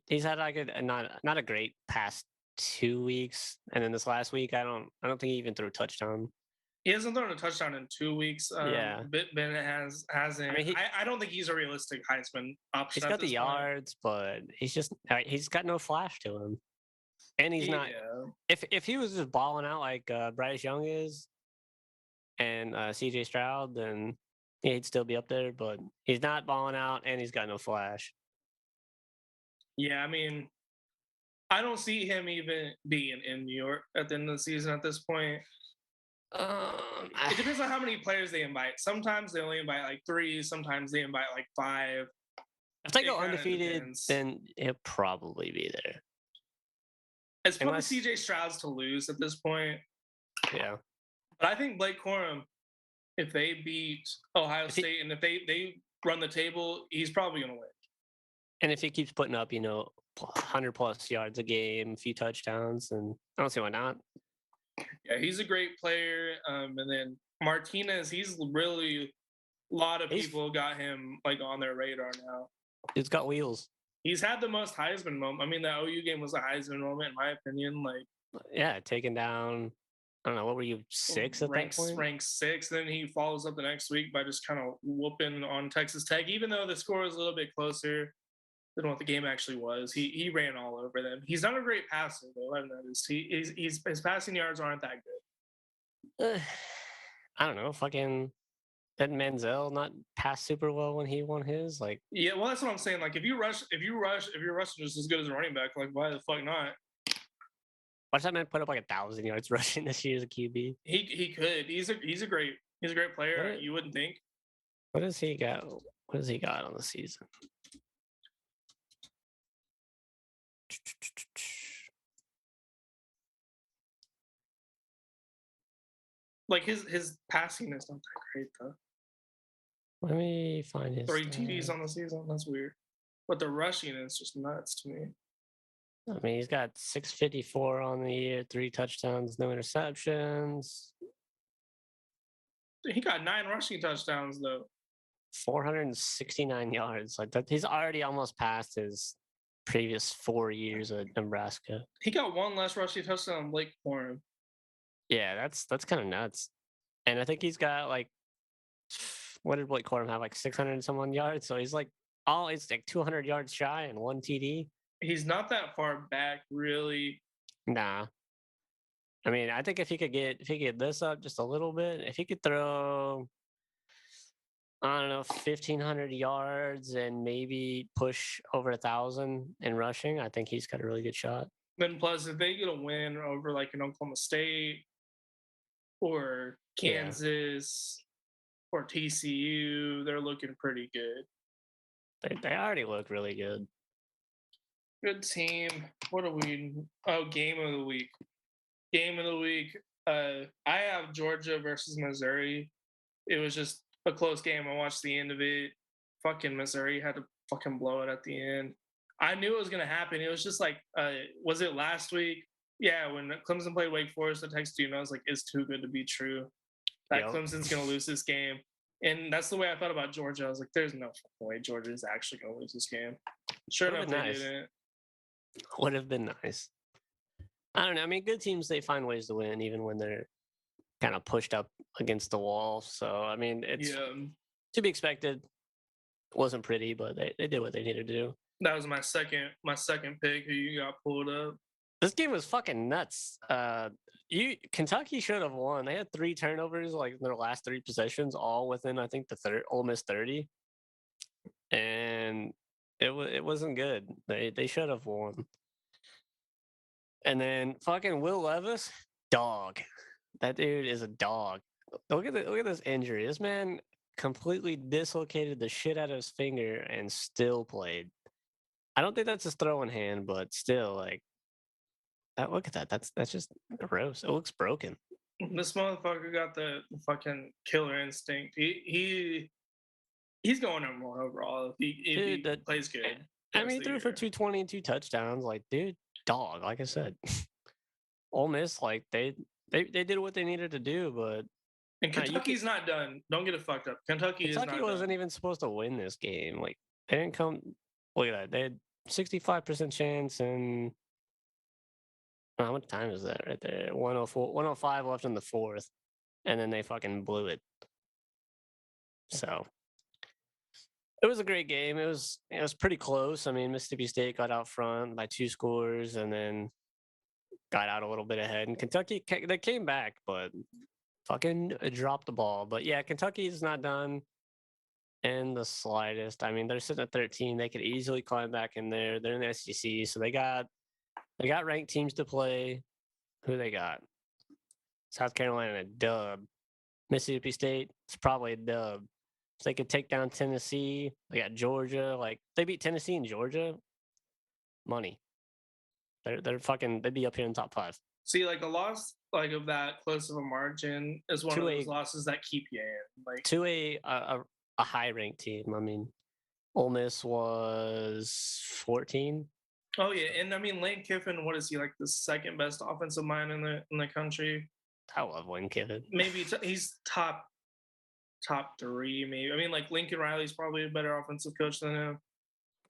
He's had like not a great past 2 weeks, and then this last week I don't think he even threw a touchdown. He hasn't thrown a touchdown in 2 weeks. Yeah, Bennett hasn't. I mean, I don't think he's a realistic Heisman option. He's got the yards, but he's got no flash to him, and he's not. If he was just balling out like Bryce Young is, and CJ Stroud, then he'd still be up there. But he's not balling out, and he's got no flash. Yeah, I mean, I don't see him even being in New York at the end of the season at this point. It depends on how many players they invite. Sometimes they only invite like 3. Sometimes they invite like 5. If they go undefeated, then he'll probably be there. It's probably CJ Stroud's to lose at this point. Yeah. But I think Blake Corum, if they beat Ohio State and if they run the table, he's probably going to win. And if he keeps putting up, 100+ yards a game, a few touchdowns, and I don't see why not. Yeah, he's a great player. And then Martinez, he's really a lot of people got him like on their radar now. He's got wheels. He's had the most Heisman moment. I mean, the OU game was a Heisman moment, in my opinion. Like, yeah, taking down. I don't know, what were you, 6 at that point? Ranked 6. Then he follows up the next week by just kind of whooping on Texas Tech, even though the score was a little bit closer than what the game actually was. He ran all over them. He's not a great passer though. I've noticed his passing yards aren't that good. I don't know. Fucking did Manziel not pass super well when he won his? Like, yeah, well, that's what I'm saying. Like, if you're rushing just as good as a running back, like, why the fuck not? Watch that man put up like 1,000 yards rushing this year as a QB. He could. He's a great player. You wouldn't think. What does he got? What has he got on the season? Like his passing is not that great though. Let me find his 3 TDs on the season. That's weird. But the rushing is just nuts to me. I mean, he's got 654 on the year, 3 touchdowns, no interceptions. He got 9 rushing touchdowns though. 469 yards. Like that, he's already almost past his previous 4 years at Nebraska. He got 1 less rushing touchdown than Blake Corum. Yeah, that's kind of nuts. And I think he's got like, what did Blake Corum have? Like 600 and some yards. So he's like, it's like 200 yards shy and 1 TD. He's not that far back, really. Nah. I mean, I think if he could get this up just a little bit, if he could throw, I don't know, 1,500 yards and maybe push over 1,000 in rushing, I think he's got a really good shot. Then plus, if they get a win over like an Oklahoma State or Kansas or TCU, they're looking pretty good. They already look really good. Good team. What are we? Oh, game of the week. Game of the week. I have Georgia versus Missouri. It was just a close game. I watched the end of it. Fucking Missouri had to fucking blow it at the end. I knew it was going to happen. It was just like, was it last week? Yeah, when Clemson played Wake Forest, I texted you and I was like, it's too good to be true. that Clemson's going to lose this game. And that's the way I thought about Georgia. I was like, there's no way Georgia is actually going to lose this game. Sure enough, they didn't. Would have been nice. I don't know. I mean, good teams, they find ways to win even when they're kind of pushed up against the wall. So, I mean, it's to be expected. Wasn't pretty, but they did what they needed to do. That was my second pick who you got pulled up. This game was fucking nuts. Kentucky should have won. They had 3 turnovers like in their last 3 possessions, all within I think the Ole Miss 30, and it wasn't good. They should have won. And then fucking Will Levis, dog. That dude is a dog. Look at this injury. This man completely dislocated the shit out of his finger and still played. I don't think that's his throwing hand, but still, like, look at that. That's just gross. It looks broken. This motherfucker got the fucking killer instinct. He's going number 1 overall if he plays good. I mean, he threw for 220 and 2 touchdowns. Like, dude, dog. Like I said, Ole Miss, like they did what they needed to do, but and Kentucky's not done. Don't get it fucked up. Kentucky wasn't done. even supposed to win this game. Like they didn't come. Look at that. They had 65% chance, and how much time is that right there? 104, 105 left in the 4th, and then they fucking blew it. So it was a great game. It was pretty close. I mean, Mississippi State got out front by 2 scores, and then got out a little bit ahead. And Kentucky, they came back, but fucking dropped the ball. But yeah, Kentucky's not done in the slightest. I mean, they're sitting at 13. They could easily climb back in there. They're in the SEC, so they got ranked teams to play. Who they got? South Carolina, a dub. Mississippi State, it's probably a dub. So they could take down Tennessee. They got Georgia. Like they beat Tennessee and Georgia. Money. They're fucking. They'd be up here in top 5. See, like a loss like of that close of a margin is one of those losses that keep you in. Like to a high ranked team. I mean, Ole Miss was 14. Oh yeah, and I mean Lane Kiffin. What is he like? The second best offensive mind in the country. I love Lane Kiffin. Maybe he's top 3. Maybe I mean like Lincoln Riley's probably a better offensive coach than him.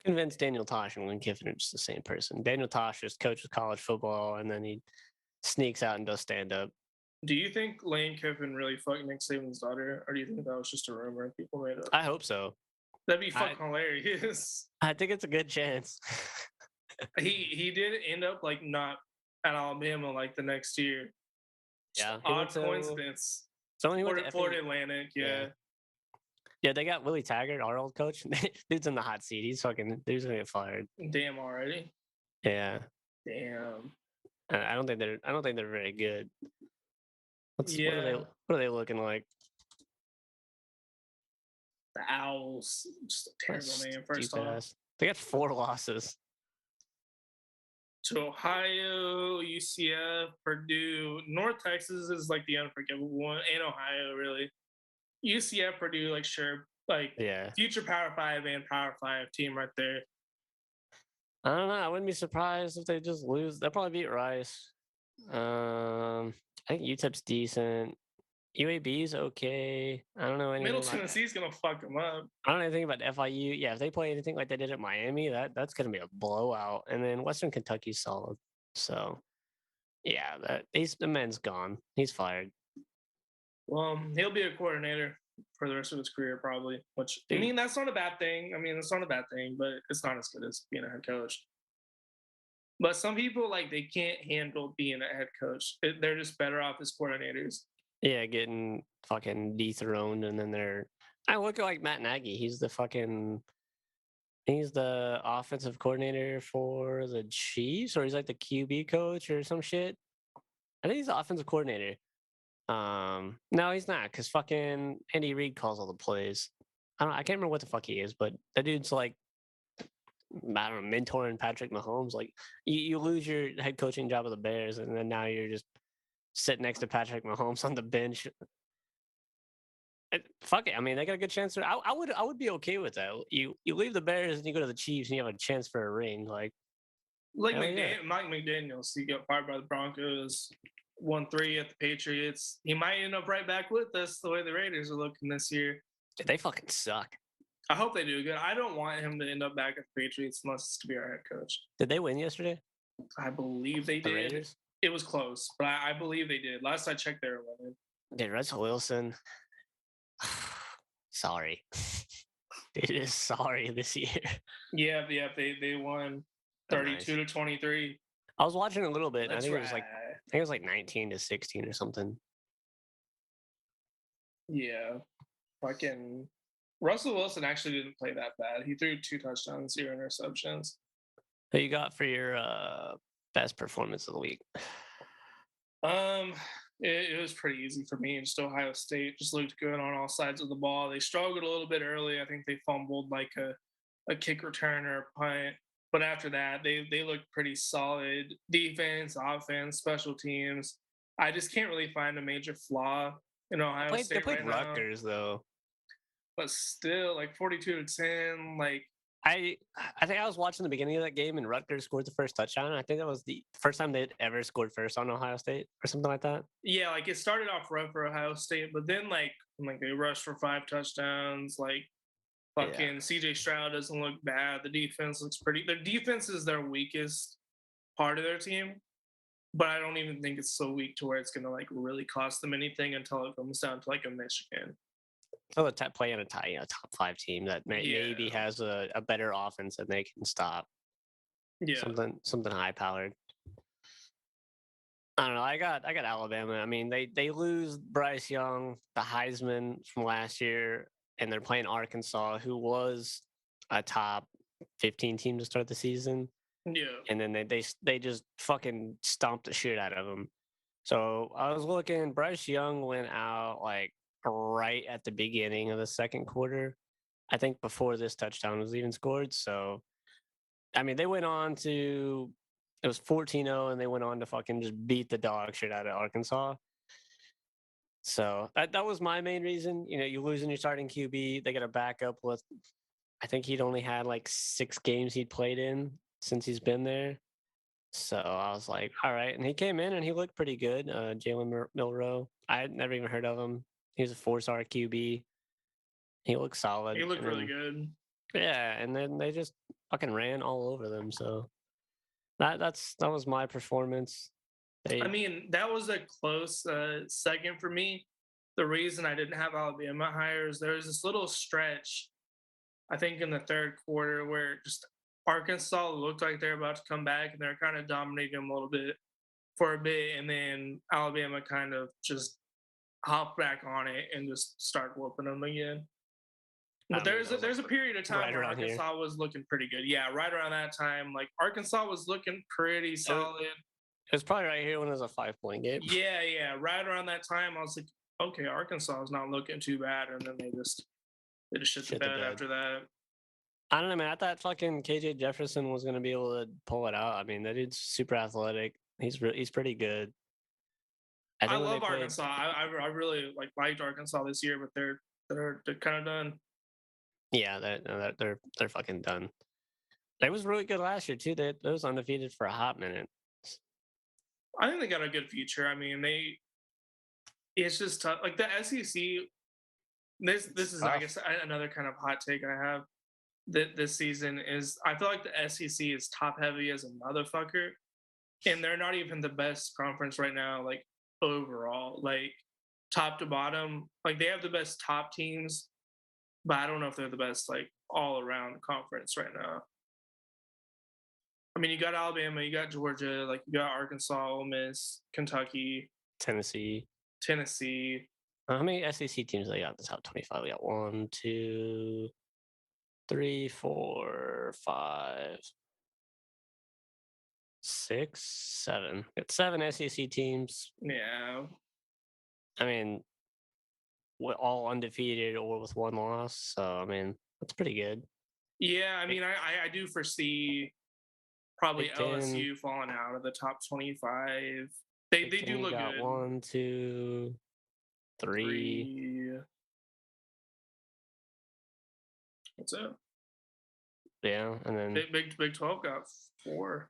Convinced Daniel Tosh and Lane Kiffin are just the same person. Daniel Tosh just coaches college football, and then he sneaks out and does stand up. Do you think Lane Kiffin really fucked Nick Saban's daughter, or do you think that was just a rumor people made up? I hope so. That'd be fucking hilarious. I think it's a good chance. He did end up like not at Alabama like the next year. Yeah, odd coincidence. So he went to Florida Atlantic, yeah. Yeah, they got Willie Taggart, our old coach. Dude's in the hot seat. Dude's gonna get fired. Damn already. Yeah. Damn. I don't think they're very good. What are they looking like? The Owls. Just a terrible name. First off, they got 4 losses. To Ohio, UCF, Purdue, North Texas is like the unforgivable one, and Ohio really. UCF, Purdue, like sure, like future Power 5 and Power 5 team right there. I don't know. I wouldn't be surprised if they just lose. They'll probably beat Rice. I think UTEP's decent. UAB's okay. I don't know anything. Middle Tennessee's gonna fuck them up. I don't know anything about FIU. Yeah, if they play anything like they did at Miami, that's gonna be a blowout. And then Western Kentucky's solid. So yeah, the man's gone. He's fired. Well, he'll be a coordinator for the rest of his career, probably. Which I mean, that's not a bad thing. It's not a bad thing, but it's not as good as being a head coach. But some people like they can't handle being a head coach. They're just better off as coordinators. Yeah, getting fucking dethroned, and then I look at like Matt Nagy. He's the offensive coordinator for the Chiefs, or he's like the QB coach or some shit. I think he's the offensive coordinator. No, he's not, because fucking Andy Reid calls all the plays. I can't remember what the fuck he is, but that dude's like, I don't know, mentoring Patrick Mahomes. Like, you lose your head coaching job with the Bears, and then now you're just sitting next to Patrick Mahomes on the bench. Fuck it. I mean, they got a good chance. I would be okay with that. You leave the Bears and you go to the Chiefs and you have a chance for a ring. Like Mike McDaniels, he got fired by the Broncos. won 3 at the Patriots. He might end up right back with us the way the Raiders are looking this year. Dude, they fucking suck. I hope they do good. I don't want him to end up back at the Patriots unless it's to be our head coach. Did they win yesterday? I believe they did. Raiders? It was close, but I believe they did. Last I checked, they were winning. Dude, Russell Wilson. Sorry. It is sorry this year. Yeah, they won 32-23. I was watching a little bit. That's I think it was like 19-16 or something. Yeah. Fucking Russell Wilson actually didn't play that bad. He threw 2 touchdowns, 0 interceptions. Who you got for your best performance of the week? It was pretty easy for me. Just Ohio State just looked good on all sides of the ball. They struggled a little bit early. I think they fumbled like a kick return or a punt. But after that, they looked pretty solid. Defense, offense, special teams. I just can't really find a major flaw in Ohio State. They played right Rutgers now. Though. But still, like 42-10, like I think I was watching the beginning of that game and Rutgers scored the first touchdown. I think that was the first time they'd ever scored first on Ohio State or something like that. Yeah, like it started off rough for Ohio State, but then like they rushed for 5 touchdowns. Like fucking CJ Stroud doesn't look bad. The defense looks pretty. Their defense is their weakest part of their team, but I don't even think it's so weak to where it's gonna like really cost them anything until it comes down to like a Michigan. Oh, playing a top 5 team that maybe has a better offense that they can stop. Yeah, something high powered. I don't know. I got Alabama. I mean, they lose Bryce Young, the Heisman from last year, and they're playing Arkansas, who was a top 15 team to start the season. Yeah, and then they just fucking stomped the shit out of them. So I was looking. Bryce Young went out like right at the beginning of the second quarter. I think before this touchdown was even scored. So, I mean, they went on to, it was 14-0, and they went on to fucking just beat the dog shit out of Arkansas. So that was my main reason. You know, you losing your starting QB. They got a backup with, I think he'd only had like 6 games he'd played in since he's been there. So I was like, all right. And he came in and he looked pretty good. Jalen Milroe. I had never even heard of him. He was a 4-star QB. He looked solid. he looked really good. Yeah, and then they just fucking ran all over them. So that was my performance. I mean, that was a close second for me. The reason I didn't have Alabama higher is there was this little stretch, I think in the third quarter, where just Arkansas looked like they're about to come back and they're kind of dominating them a little bit for a bit, and then Alabama kind of just hopped back on it and just started whooping them again. But there's a period of time where Arkansas was looking pretty good. Yeah, right around that time, like Arkansas was looking pretty solid. It was probably right here when it was a 5-point game. Yeah. Right around that time, I was like, okay, Arkansas is not looking too bad, and then they just shit the bed after that. I don't know, man. I thought fucking KJ Jefferson was gonna be able to pull it out. I mean, that dude's super athletic. He's pretty good. I love Arkansas. I really liked Arkansas this year, but they're kind of done. Yeah, they're fucking done. They was really good last year too. They was undefeated for a hot minute. I think they got a good future. I mean, it's just tough. Like the SEC. This is tough. I guess another kind of hot take I have that this season is I feel like the SEC is top heavy as a motherfucker, and they're not even the best conference right now. Like overall, like top to bottom, like they have the best top teams, but I don't know if they're the best like all around conference right now. I mean, you got Alabama, you got Georgia, like you got Arkansas, Ole Miss, Kentucky, Tennessee. How many SEC teams they got in the top 25? We got 1, 2, 3, 4, 5, 6, 7. It's 7 SEC teams. Yeah. I mean, we're all undefeated or with 1 loss. So, I mean, that's pretty good. Yeah, I mean, I do foresee probably LSU falling out of the top 25. They do look good. 1, 2, 3. What's up? Yeah, and then Big 12 got 4.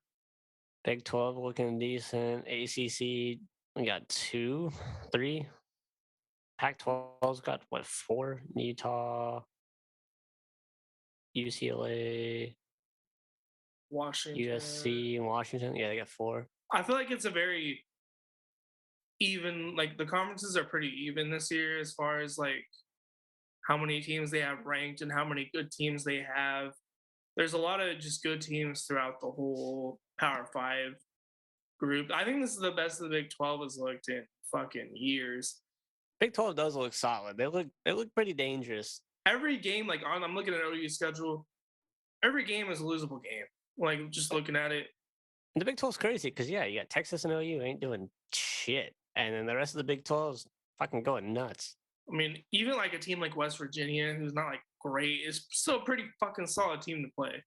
Big 12 looking decent. ACC We got 2, 3. Pac-12's got what, 4? Utah, UCLA, Washington. USC, and Washington. Yeah, they got 4. I feel like it's a very even, like the conferences are pretty even this year as far as like how many teams they have ranked and how many good teams they have. There's a lot of just good teams throughout the whole Power Five group. I think this is the best the Big 12 has looked in fucking years. Big 12 does look solid. They look pretty dangerous. Every game, like I'm looking at OU's schedule, every game is a losable game. Like just looking at it. And the Big 12's crazy because yeah, you got Texas and OU ain't doing shit, and then the rest of the Big 12's fucking going nuts. I mean, even like a team like West Virginia, who's not like great, is still a pretty fucking solid team to play.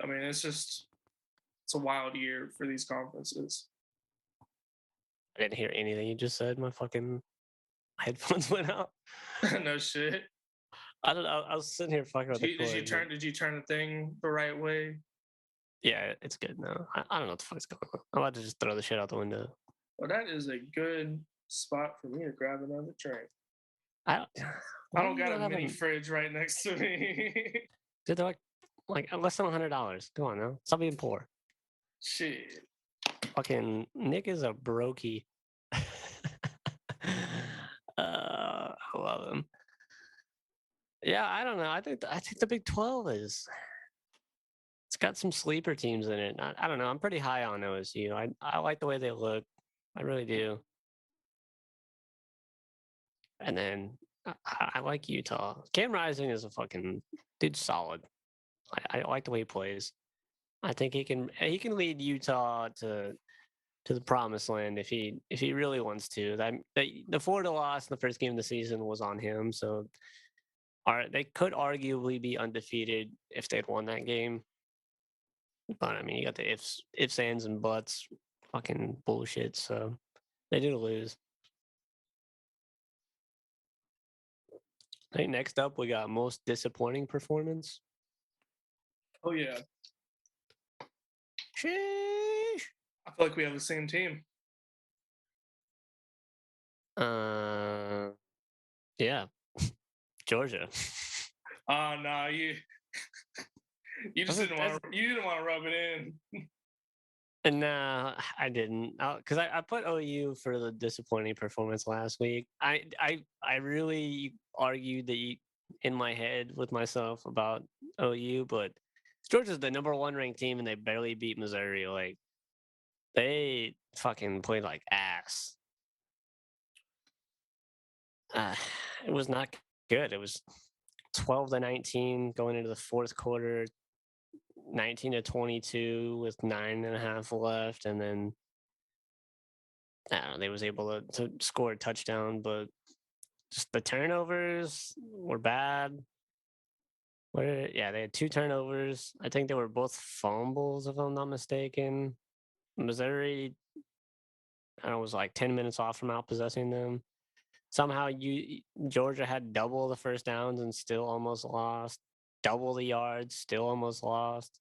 I mean, it's a wild year for these conferences. I didn't hear anything you just said. My fucking headphones went out. No shit. I don't know. I was sitting here fucking with the cord. Did you turn the thing the right way? Yeah, it's good now. I don't know what the fuck's going on. I'm about to just throw the shit out the window. Well, that is a good spot for me to grab another drink. I don't got a mini fridge right next to me. Dude, they're like less than $100. Come on now. Stop being poor. Shit. Fucking Nick is a brokey. I love him. Yeah, I don't know. I think the Big 12 it's got some sleeper teams in it. I don't know. I'm pretty high on OSU. I like the way they look. I really do. And then I like Utah. Cam Rising is a fucking dude, solid. I like the way he plays. I think he can lead Utah to the promised land if he really wants to. The Florida loss in the first game of the season was on him, so they could arguably be undefeated if they'd won that game. But I mean, you got the ifs, ands, and buts, fucking bullshit. So they did lose. I think next up we got most disappointing performance. Oh yeah. Sheesh. I feel like we have the same team. Yeah, Georgia. Oh no, you just didn't want to rub it in. No, I didn't, because I put OU for the disappointing performance last week. I really argued in my head with myself about OU, but Georgia's the number 1 ranked team and they barely beat Missouri. Like they fucking played like ass. It was not good. It was 12-19 going into the fourth quarter. 19-22 with 9.5 left, and then I don't know, they was able to score a touchdown, but just the turnovers were bad. Yeah, they had 2 turnovers. I think they were both fumbles, if I'm not mistaken. Missouri, I don't know, was like 10 minutes off from out possessing them. Somehow Georgia had double the first downs and still almost lost. Double the yards, still almost lost.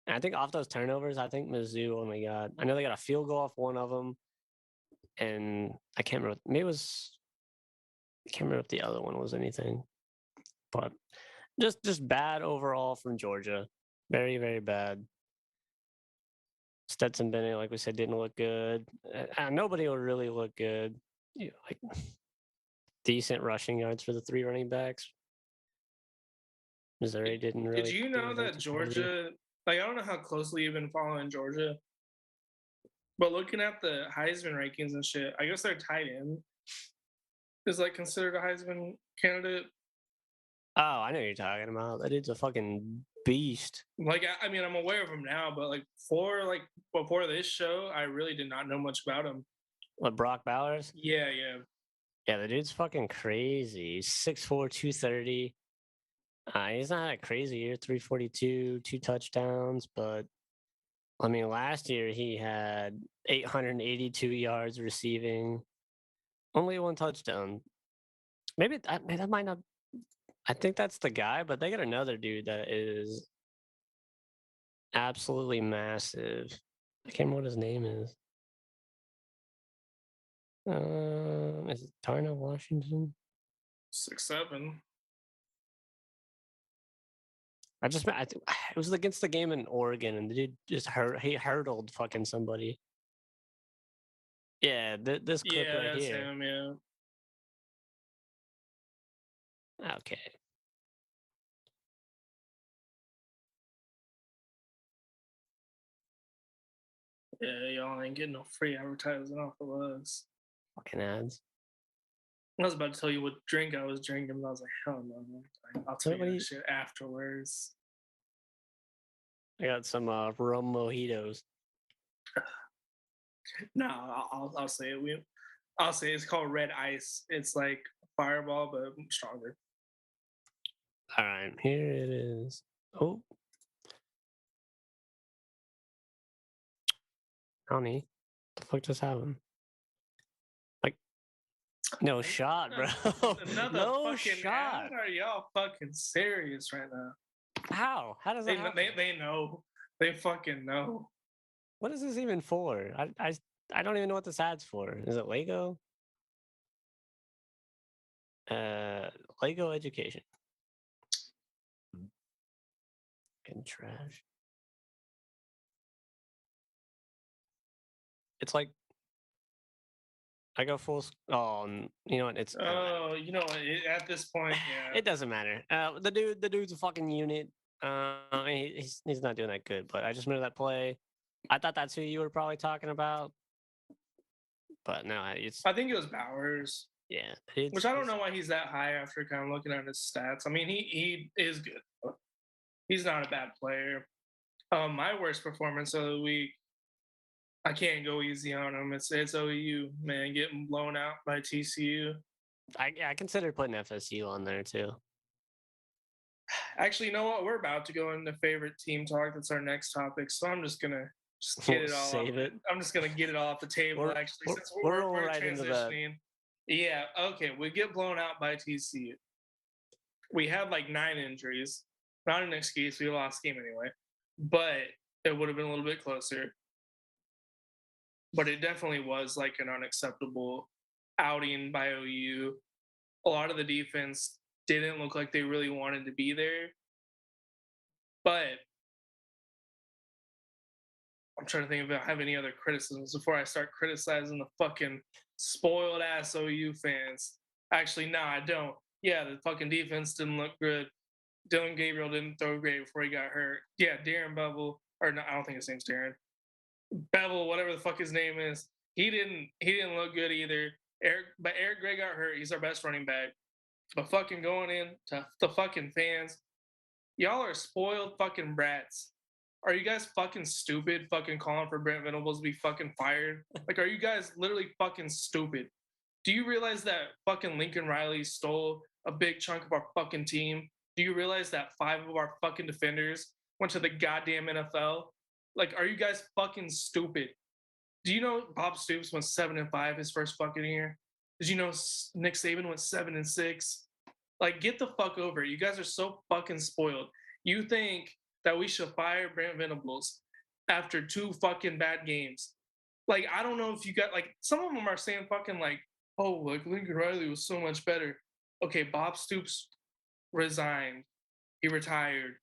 And I think off those turnovers, I think Mizzou only got. I know they got a field goal off one of them, and I can't remember. Maybe I can't remember if the other one was anything, but just bad overall from Georgia. Very, very bad. Stetson Bennett, like we said, didn't look good. Nobody will really look good. Like decent rushing yards for the 3 running backs. Missouri didn't really. Did you know that Georgia? Like, I don't know how closely you've been following Georgia, but looking at the Heisman rankings and shit, I guess their tight end is like considered a Heisman candidate. Oh, I know what you're talking about. That dude's a fucking beast. Like, I mean, I'm aware of him now, but before this show, I really did not know much about him. What, Brock Bowers? Yeah. Yeah, the dude's fucking crazy. He's 6'4", 230. He's not a crazy year, 342, 2 touchdowns, but I mean, last year he had 882 yards receiving, only 1 touchdown. Maybe that might not. I think that's the guy, but they got another dude that is absolutely massive. I can't remember what his name is. Is it Darnell Washington? 6'7". It was against the game in Oregon, and the dude just he hurdled fucking somebody. Yeah, this clip Yeah, right that's here. him. Yeah. Okay. Yeah, y'all ain't getting no free advertising off of us. Fucking ads. I was about to tell you what drink I was drinking, but I was like, hell no. I'll tell you that shit afterwards. I got some rum mojitos. No, I'll say it. I'll say it's called Red Ice. It's like Fireball, but stronger. All right, here it is. Oh, honey, the fuck just happened? Like, no shot, bro. Another no fucking shot. ad? Are y'all fucking serious right now? How? How does that happen? They know. They fucking know. What is this even for? I don't even know what this ad's for. Is it Lego? Lego education. Fucking trash. It's like I go full. You know what? It's Oh, you know, at this point, yeah. it doesn't matter. The dude's a fucking unit. He's not doing that good. But I just remember that play. I thought that's who you were probably talking about, but no, it's. I think it was Bowers. Yeah, which I don't know why he's that high after kind of looking at his stats. I mean, he is good. He's not a bad player. My worst performance of the week, I can't go easy on him. It's OU, man, getting blown out by TCU. I consider putting FSU on there too. Actually, you know what? We're about to go into favorite team talk. That's our next topic. So I'm just gonna get it all. Save it. I'm just gonna get it all off the table. Actually, since we're right transitioning. into that. Yeah. Okay. We get blown out by TCU. We had like 9 injuries. Not an excuse. We lost game anyway, but it would have been a little bit closer. But it definitely was like an unacceptable outing by OU. A lot of the defense didn't look like they really wanted to be there. But I'm trying to think if I have any other criticisms before I start criticizing the fucking spoiled ass OU fans. Actually, no, I don't. Yeah, the fucking defense didn't look good. Dylan Gabriel didn't throw great before he got hurt. Yeah, Darren Bevel, or no, I don't think his name's Darren. Bevel, whatever the fuck his name is, he didn't look good either. Eric Gray got hurt. He's our best running back. But fucking going in to the fucking fans, y'all are spoiled fucking brats. Are you guys fucking stupid? Fucking calling for Brent Venables to be fucking fired? Like, are you guys literally fucking stupid? Do you realize that fucking Lincoln Riley stole a big chunk of our fucking team? Do you realize that 5 of our fucking defenders went to the goddamn NFL? Like, are you guys fucking stupid? Do you know Bob Stoops went 7-5 his first fucking year? Did you know Nick Saban went 7-6? Like, get the fuck over it. You guys are so fucking spoiled. You think that we should fire Brent Venables after 2 fucking bad games? Like, I don't know if you got like some of them are saying fucking like, oh, like Lincoln Riley was so much better. Okay, Bob Stoops resigned. He retired.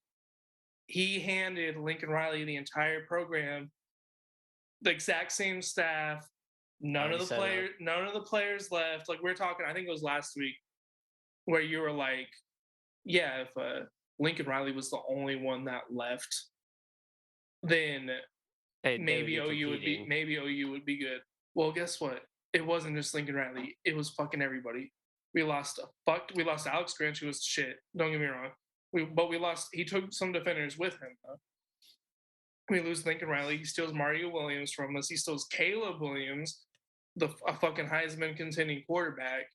He handed Lincoln Riley the entire program, the exact same staff. None of the players left. Like we were talking, I think it was last week, where you were like, yeah, if Lincoln Riley was the only one that left, then maybe OU would be good. Well, guess what? It wasn't just Lincoln Riley. It was fucking everybody. We lost Alex Grinch, who was shit. Don't get me wrong. We lost. He took some defenders with him. Though. We lose Lincoln Riley. He steals Mario Williams from us. He steals Caleb Williams, a fucking Heisman contending quarterback.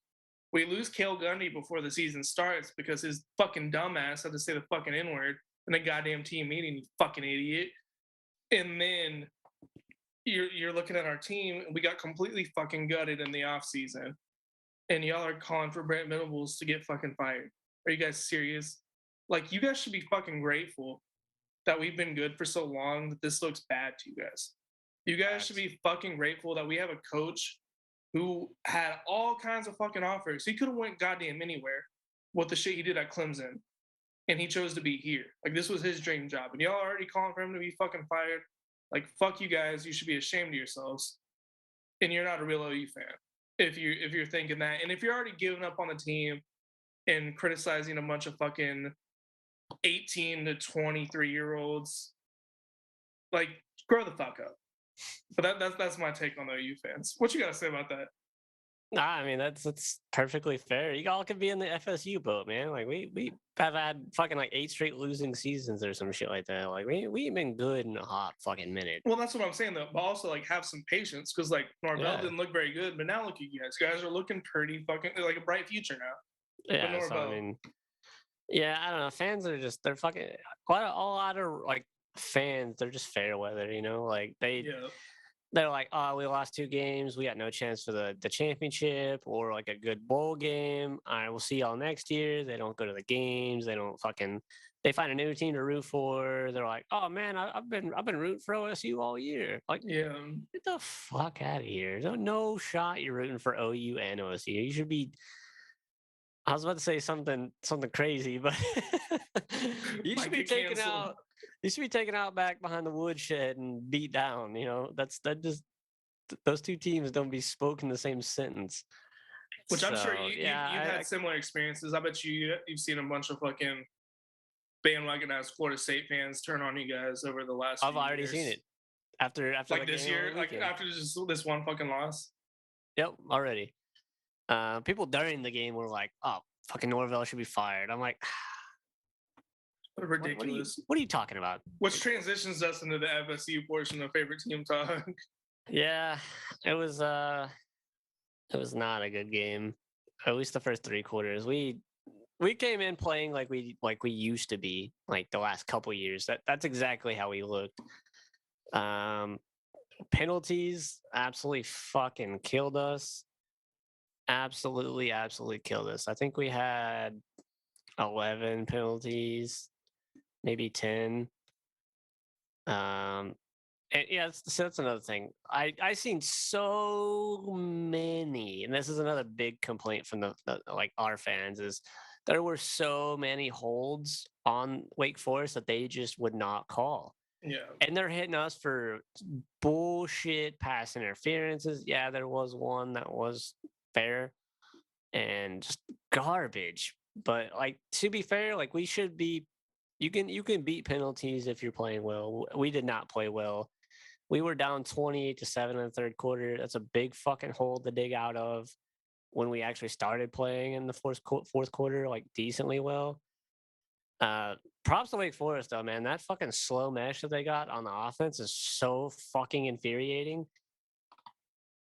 We lose Cale Gundy before the season starts because his fucking dumbass had to say the fucking N-word in the goddamn team meeting, you fucking idiot. And then you're looking at our team, and we got completely fucking gutted in the offseason. And y'all are calling for Brent Venables to get fucking fired. Are you guys serious? Like, you guys should be fucking grateful that we've been good for so long that this looks bad to you guys. You guys should be fucking grateful that we have a coach who had all kinds of fucking offers. He could have went goddamn anywhere with the shit he did at Clemson, and he chose to be here. Like, this was his dream job, and y'all already calling for him to be fucking fired. Like, fuck you guys. You should be ashamed of yourselves. And you're not a real OU fan if you're thinking that. And if you're already giving up on the team and criticizing a bunch of fucking 18 to 23-year-olds, like, grow the fuck up. But that's my take on the OU fans. What you gotta say about that? Nah, I mean that's perfectly fair. You all could be in the FSU boat, man. Like we have had fucking like 8 straight losing seasons or some shit like that. Like we ain't been good in a hot fucking minute. Well, that's what I'm saying though. But also like have some patience because like Norvell didn't look very good, but now look at you guys. You guys are looking pretty fucking like a bright future now. Yeah, so I mean, yeah, I don't know. Fans are just they're fucking quite a lot of like fans. They're just fair weather, you know. Like they're like, oh, we lost 2 games. We got no chance for the championship or like a good bowl game. All right, we'll see y'all next year. They don't go to the games. They don't fucking. They find a new team to root for. They're like, oh man, I've been rooting for OSU all year. Like, yeah, get the fuck out of here. No shot. You're rooting for OU and OSU. You should be. I was about to say something crazy, but you should be taken out. You should be taken out back behind the woodshed and beat down. You know, that just those 2 teams don't be spoken the same sentence. Which I'm sure you've had similar experiences. I bet you've seen a bunch of fucking bandwagon ass Florida State fans turn on you guys over the last. I've already seen it after like this year, like after just this one fucking loss. Yep, already. People during the game were like, "Oh, fucking Norvell should be fired." I'm like. Ridiculous. What are you talking about? Which transitions us into the FSU portion of favorite team talk. Yeah, it was not a good game. At least the first 3 quarters. We came in playing like we used to be, like the last couple years. That's exactly how we looked. Penalties absolutely fucking killed us. Absolutely killed us. I think we had 11 penalties. Maybe 10. And yeah, so that's another thing. I seen so many, and this is another big complaint from the like our fans is there were so many holds on Wake Forest that they just would not call. Yeah, and they're hitting us for bullshit pass interferences. Yeah, there was one that was fair and just garbage. But like to be fair, like we should be. You can beat penalties if you're playing well. We did not play well. We were down 28-7 in the 3rd quarter. That's a big fucking hole to dig out of when we actually started playing in the fourth quarter, like decently well. Props to Wake Forest though, man. That fucking slow mesh that they got on the offense is so fucking infuriating.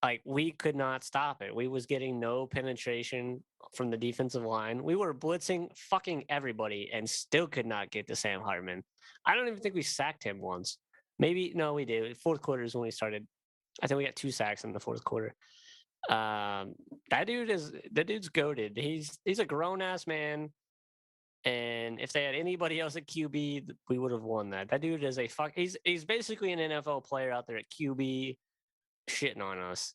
Like we could not stop it. We was getting no penetration from the defensive line. We were blitzing fucking everybody and still could not get to Sam Hartman. I don't even think we sacked him once. Maybe no, we did. 4th quarter is when we started. I think we got 2 sacks in the 4th quarter. That dude's goated. He's a grown ass man. And if they had anybody else at QB, we would have won that. That dude is he's basically an NFL player out there at QB shitting on us.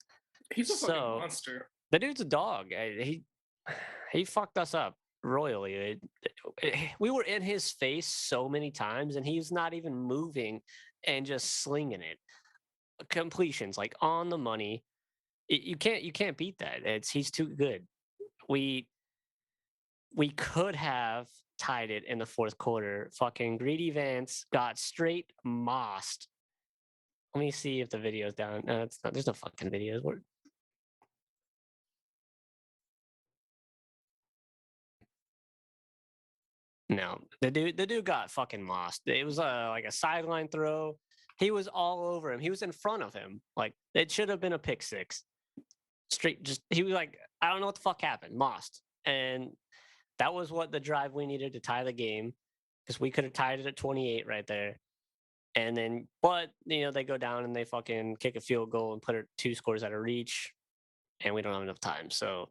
He's a fucking monster. The dude's a dog. He fucked us up royally. We were in his face so many times, and he's not even moving and just slinging it. Completions like on the money. You can't beat that. He's too good. We could have tied it in the 4th quarter. Fucking Greedy Vance got straight mossed. Let me see if the video's down. No, it's not. There's no fucking videos. No, the dude got fucking mossed. It was like a sideline throw. He was all over him. He was in front of him. Like it should have been a pick 6. Straight, just he was like, I don't know what the fuck happened. Mossed, and that was what the drive we needed to tie the game because we could have tied it at 28 right there. And then, but they go down and they fucking kick a field goal and put it 2 scores out of reach, and we don't have enough time. So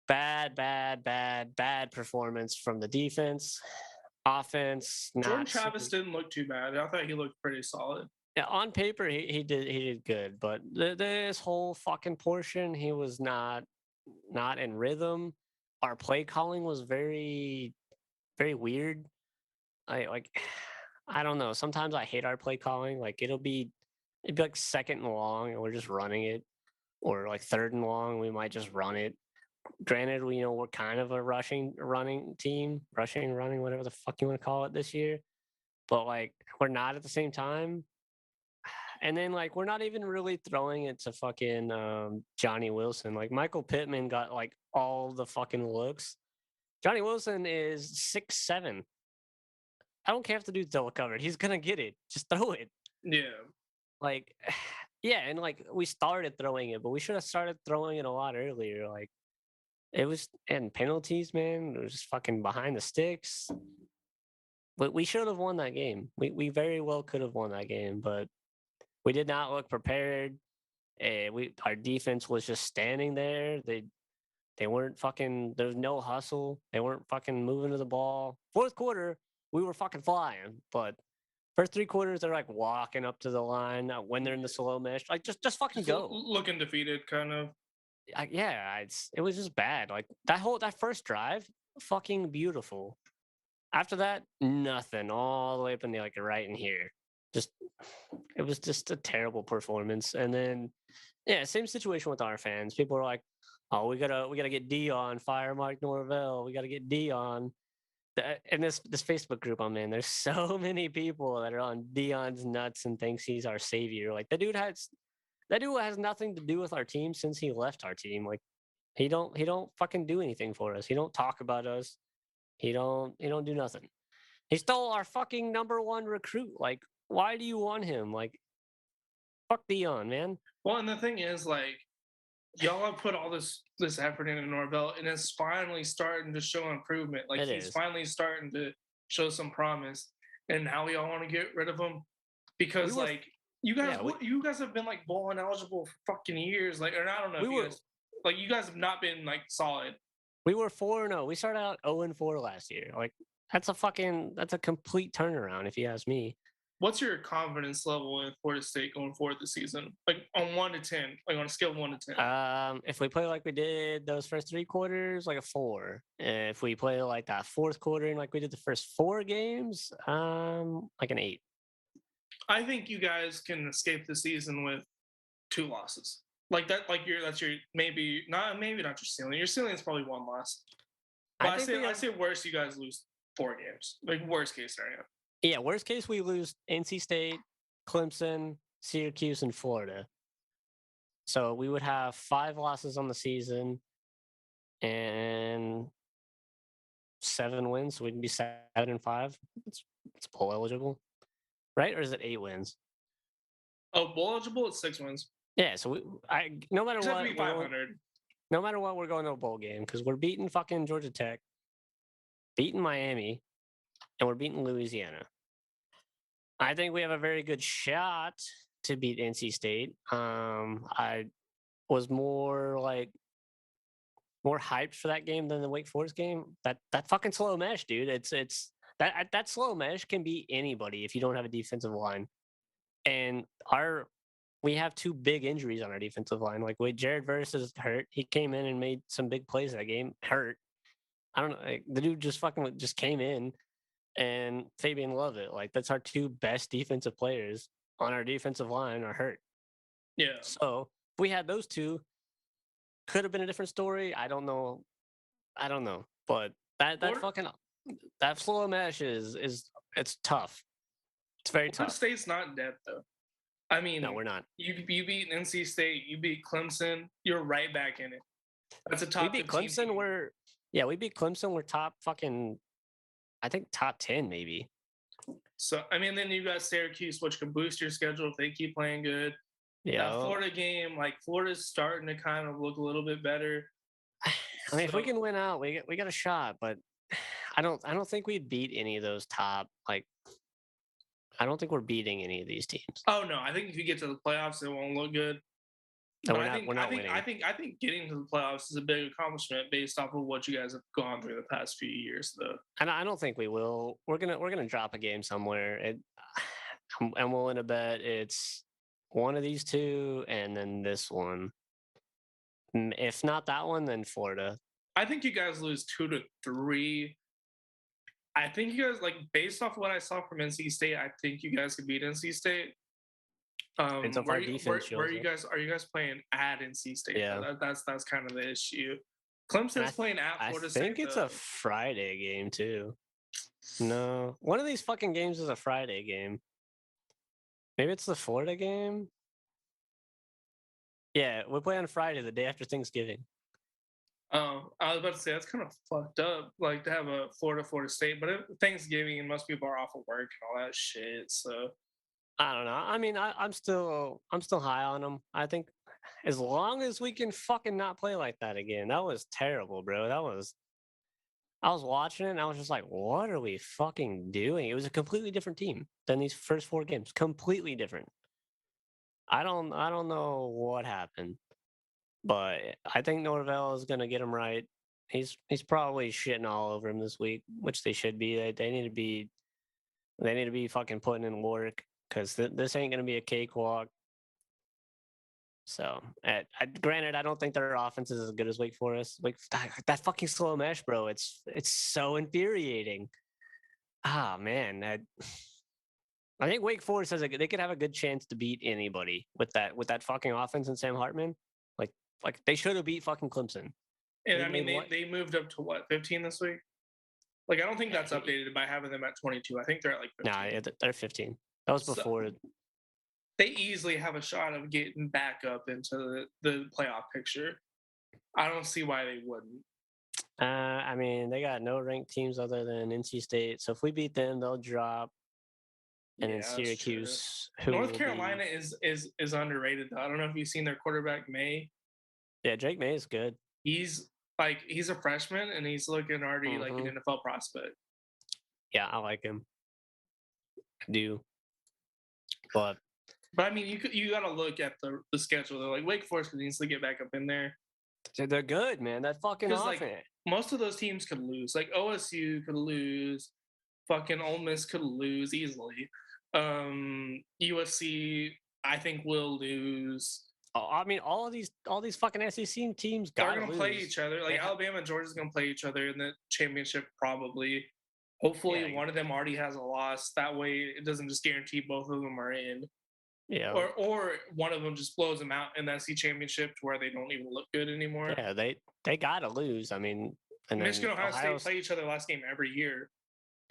bad performance from the defense. Offense, Jordan Travis didn't look too bad. I thought he looked pretty solid. on paper he did good, but this whole fucking portion he was not in rhythm. Our play calling was very very weird. I like I don't know. Sometimes I hate our play calling. Like it'd be like second and long and we're just running it, or like third and long we might just run it. Granted, we're kind of a running team, running, whatever the fuck you want to call it this year, but like we're not at the same time. And then like we're not even really throwing it to fucking Johnny Wilson. Like Michael Pittman got like all the fucking looks. Johnny Wilson is 6'7". I don't care if the dude's double covered. He's gonna get it. Just throw it. Yeah. Like, yeah, and like we started throwing it, but we should have started throwing it a lot earlier. Like it was and penalties, man. It was just fucking behind the sticks. But we should have won that game. We very well could have won that game, but we did not look prepared. Our defense was just standing there. They weren't fucking. There was no hustle. They weren't fucking moving to the ball. Fourth quarter, we were fucking flying, but first three quarters they're like walking up to the line when they're in the slow mesh. Like just fucking go. Looking defeated, kind of. Yeah, it was just bad. Like that first drive, fucking beautiful. After that, nothing. All the way up in the like right in here. Just it was just a terrible performance. And then yeah, same situation with our fans. People are like, "Oh, we gotta get Dion, fire Mike Norvell. We gotta get Dion." And this Facebook group I'm in, there's so many people that are on Dion's nuts and thinks he's our savior. Like that dude has nothing to do with our team since he left our team. Like he don't fucking do anything for us. He don't talk about us. He don't do nothing. He stole our fucking number one recruit. Like, why do you want him? Like, fuck Dion, man. Well, and the thing is, like, y'all have put all this effort into Norvell, and it's finally starting to show improvement. Like he's finally starting to show some promise. And now we all want to get rid of him because like you guys have been like bowl ineligible for fucking years. Like, or I don't know you guys have not been like solid. We were 4-0. We started out 0-4 last year. Like that's a complete turnaround if you ask me. What's your confidence level in Florida State going forward this season? Like on 1 to 10, like on a scale of 1 to 10. If we play like we did those first three quarters, like a 4. If we play like that fourth quarter and like we did the first 4 games, like an 8. I think you guys can escape the season with 2 losses. Like that, like that's your maybe not your ceiling. Your ceiling is probably 1 loss. But I say worst, you guys lose 4 games. Like worst case scenario. Yeah, worst case we lose NC State, Clemson, Syracuse, and Florida. So we would have 5 losses on the season and 7 wins. So we'd be 7-5. It's bowl eligible, right? Or is it 8 wins? Oh, bowl eligible, it's 6 wins. Yeah, so no matter what, be 500. No matter what, we're going to a bowl game because we're beating fucking Georgia Tech, beating Miami, and we're beating Louisiana. I think we have a very good shot to beat NC State. I was more hyped for that game than the Wake Forest game. That fucking slow mesh, dude. It's that slow mesh can beat anybody if you don't have a defensive line. And we have 2 big injuries on our defensive line. Like Jared Verse is hurt. He came in and made some big plays that game. Hurt. I don't know. Like, the dude just came in, and Fabian Lovett. Like that's our 2 best defensive players on our defensive line are hurt. Yeah. So if we had those 2, could have been a different story. I don't know. But that slow mesh is it's tough. It's very tough. State's not dead though. I mean, no, we're not. You beat NC State, you beat Clemson, you're right back in it. That's a top. We beat Clemson. Team. We beat Clemson. We're top fucking, I think top 10 maybe. So I mean, then you got Syracuse, which can boost your schedule if they keep playing good. Yeah, that Florida game, like Florida's starting to kind of look a little bit better. I mean, if we can win out, we got a shot, but I don't think we'd beat any of those top like. I don't think we're beating any of these teams. Oh no, I think if you get to the playoffs, it won't look good. No, we're not winning. I think getting to the playoffs is a big accomplishment based off of what you guys have gone through the past few years, though. And I don't think we will. We're gonna drop a game somewhere. I'm willing to bet it's one of these two, and then this one. If not that one, then Florida. I think you guys lose 2-3. I think you guys, like, based off what I saw from NC State, I think you guys could beat NC State. And so far, defense shows. Where are you guys playing at NC State? Yeah, That's kind of the issue. and Clemson's playing at Florida State. I think it's a Friday game too. No, one of these fucking games is a Friday game. Maybe it's the Florida game. Yeah, we play on Friday, the day after Thanksgiving. Oh, I was about to say that's kind of fucked up. Like to have a Florida State, but Thanksgiving and most people are off of work and all that shit. So I don't know. I mean, I'm still high on them. I think as long as we can fucking not play like that again. That was terrible, bro. I was watching it and I was just like, what are we fucking doing? It was a completely different team than these first 4 games. Completely different. I don't know what happened, but I think Norvell is gonna get him right. He's probably shitting all over him this week, which they should be. They need to be fucking putting in work because this ain't gonna be a cakewalk. So, granted, I don't think their offense is as good as Wake Forest. That fucking slow mesh, bro. It's so infuriating. Ah, man, I think Wake Forest they could have a good chance to beat anybody with that fucking offense and Sam Hartman. Like they should have beat fucking Clemson. And I mean they moved up to what, 15 this week? Like I don't think that's updated by having them at 22. I think they're at like 15. Nah, they're 15. That was before. So, they easily have a shot of getting back up into the playoff picture. I don't see why they wouldn't. I mean, they got no ranked teams other than NC State. So if we beat them, they'll drop. And then Syracuse, North Carolina is underrated though. I don't know if you've seen their quarterback May. Yeah, Drake May is good. He's a freshman and he's looking already like an NFL prospect. Yeah, I like him. I do. But I mean, you got to look at the schedule. They're like Wake Forest could easily get back up in there. They're good, man. That fucking offense. Like, most of those teams could lose. Like OSU could lose. Fucking Ole Miss could lose easily. USC, I think, will lose. Oh, I mean, all these fucking SEC teams they're gonna play each other. Like Alabama and Georgia's gonna play each other in the championship, probably. Hopefully, one of them already has a loss. That way, it doesn't just guarantee both of them are in. Yeah. Or one of them just blows them out in the SEC championship to where they don't even look good anymore. Yeah, they gotta lose. I mean, and Michigan and Ohio State play each other last game every year.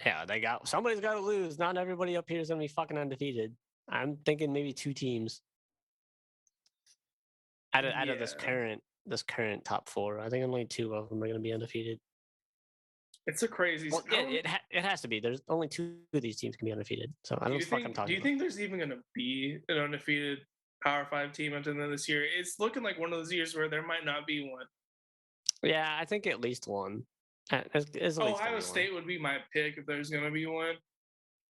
Yeah, somebody's got to lose. Not everybody up here is gonna be fucking undefeated. I'm thinking maybe 2 teams out of this current top 4. I think only 2 of them are gonna be undefeated. It's a crazy. Well, it has to be. There's only 2 of these teams can be undefeated. So I don't know what the fuck I'm talking about. Do you think there's even going to be an undefeated Power 5 team at the end of this year? It's looking like one of those years where there might not be one. Yeah, I think at least one. Ohio State would be my pick if there's going to be one.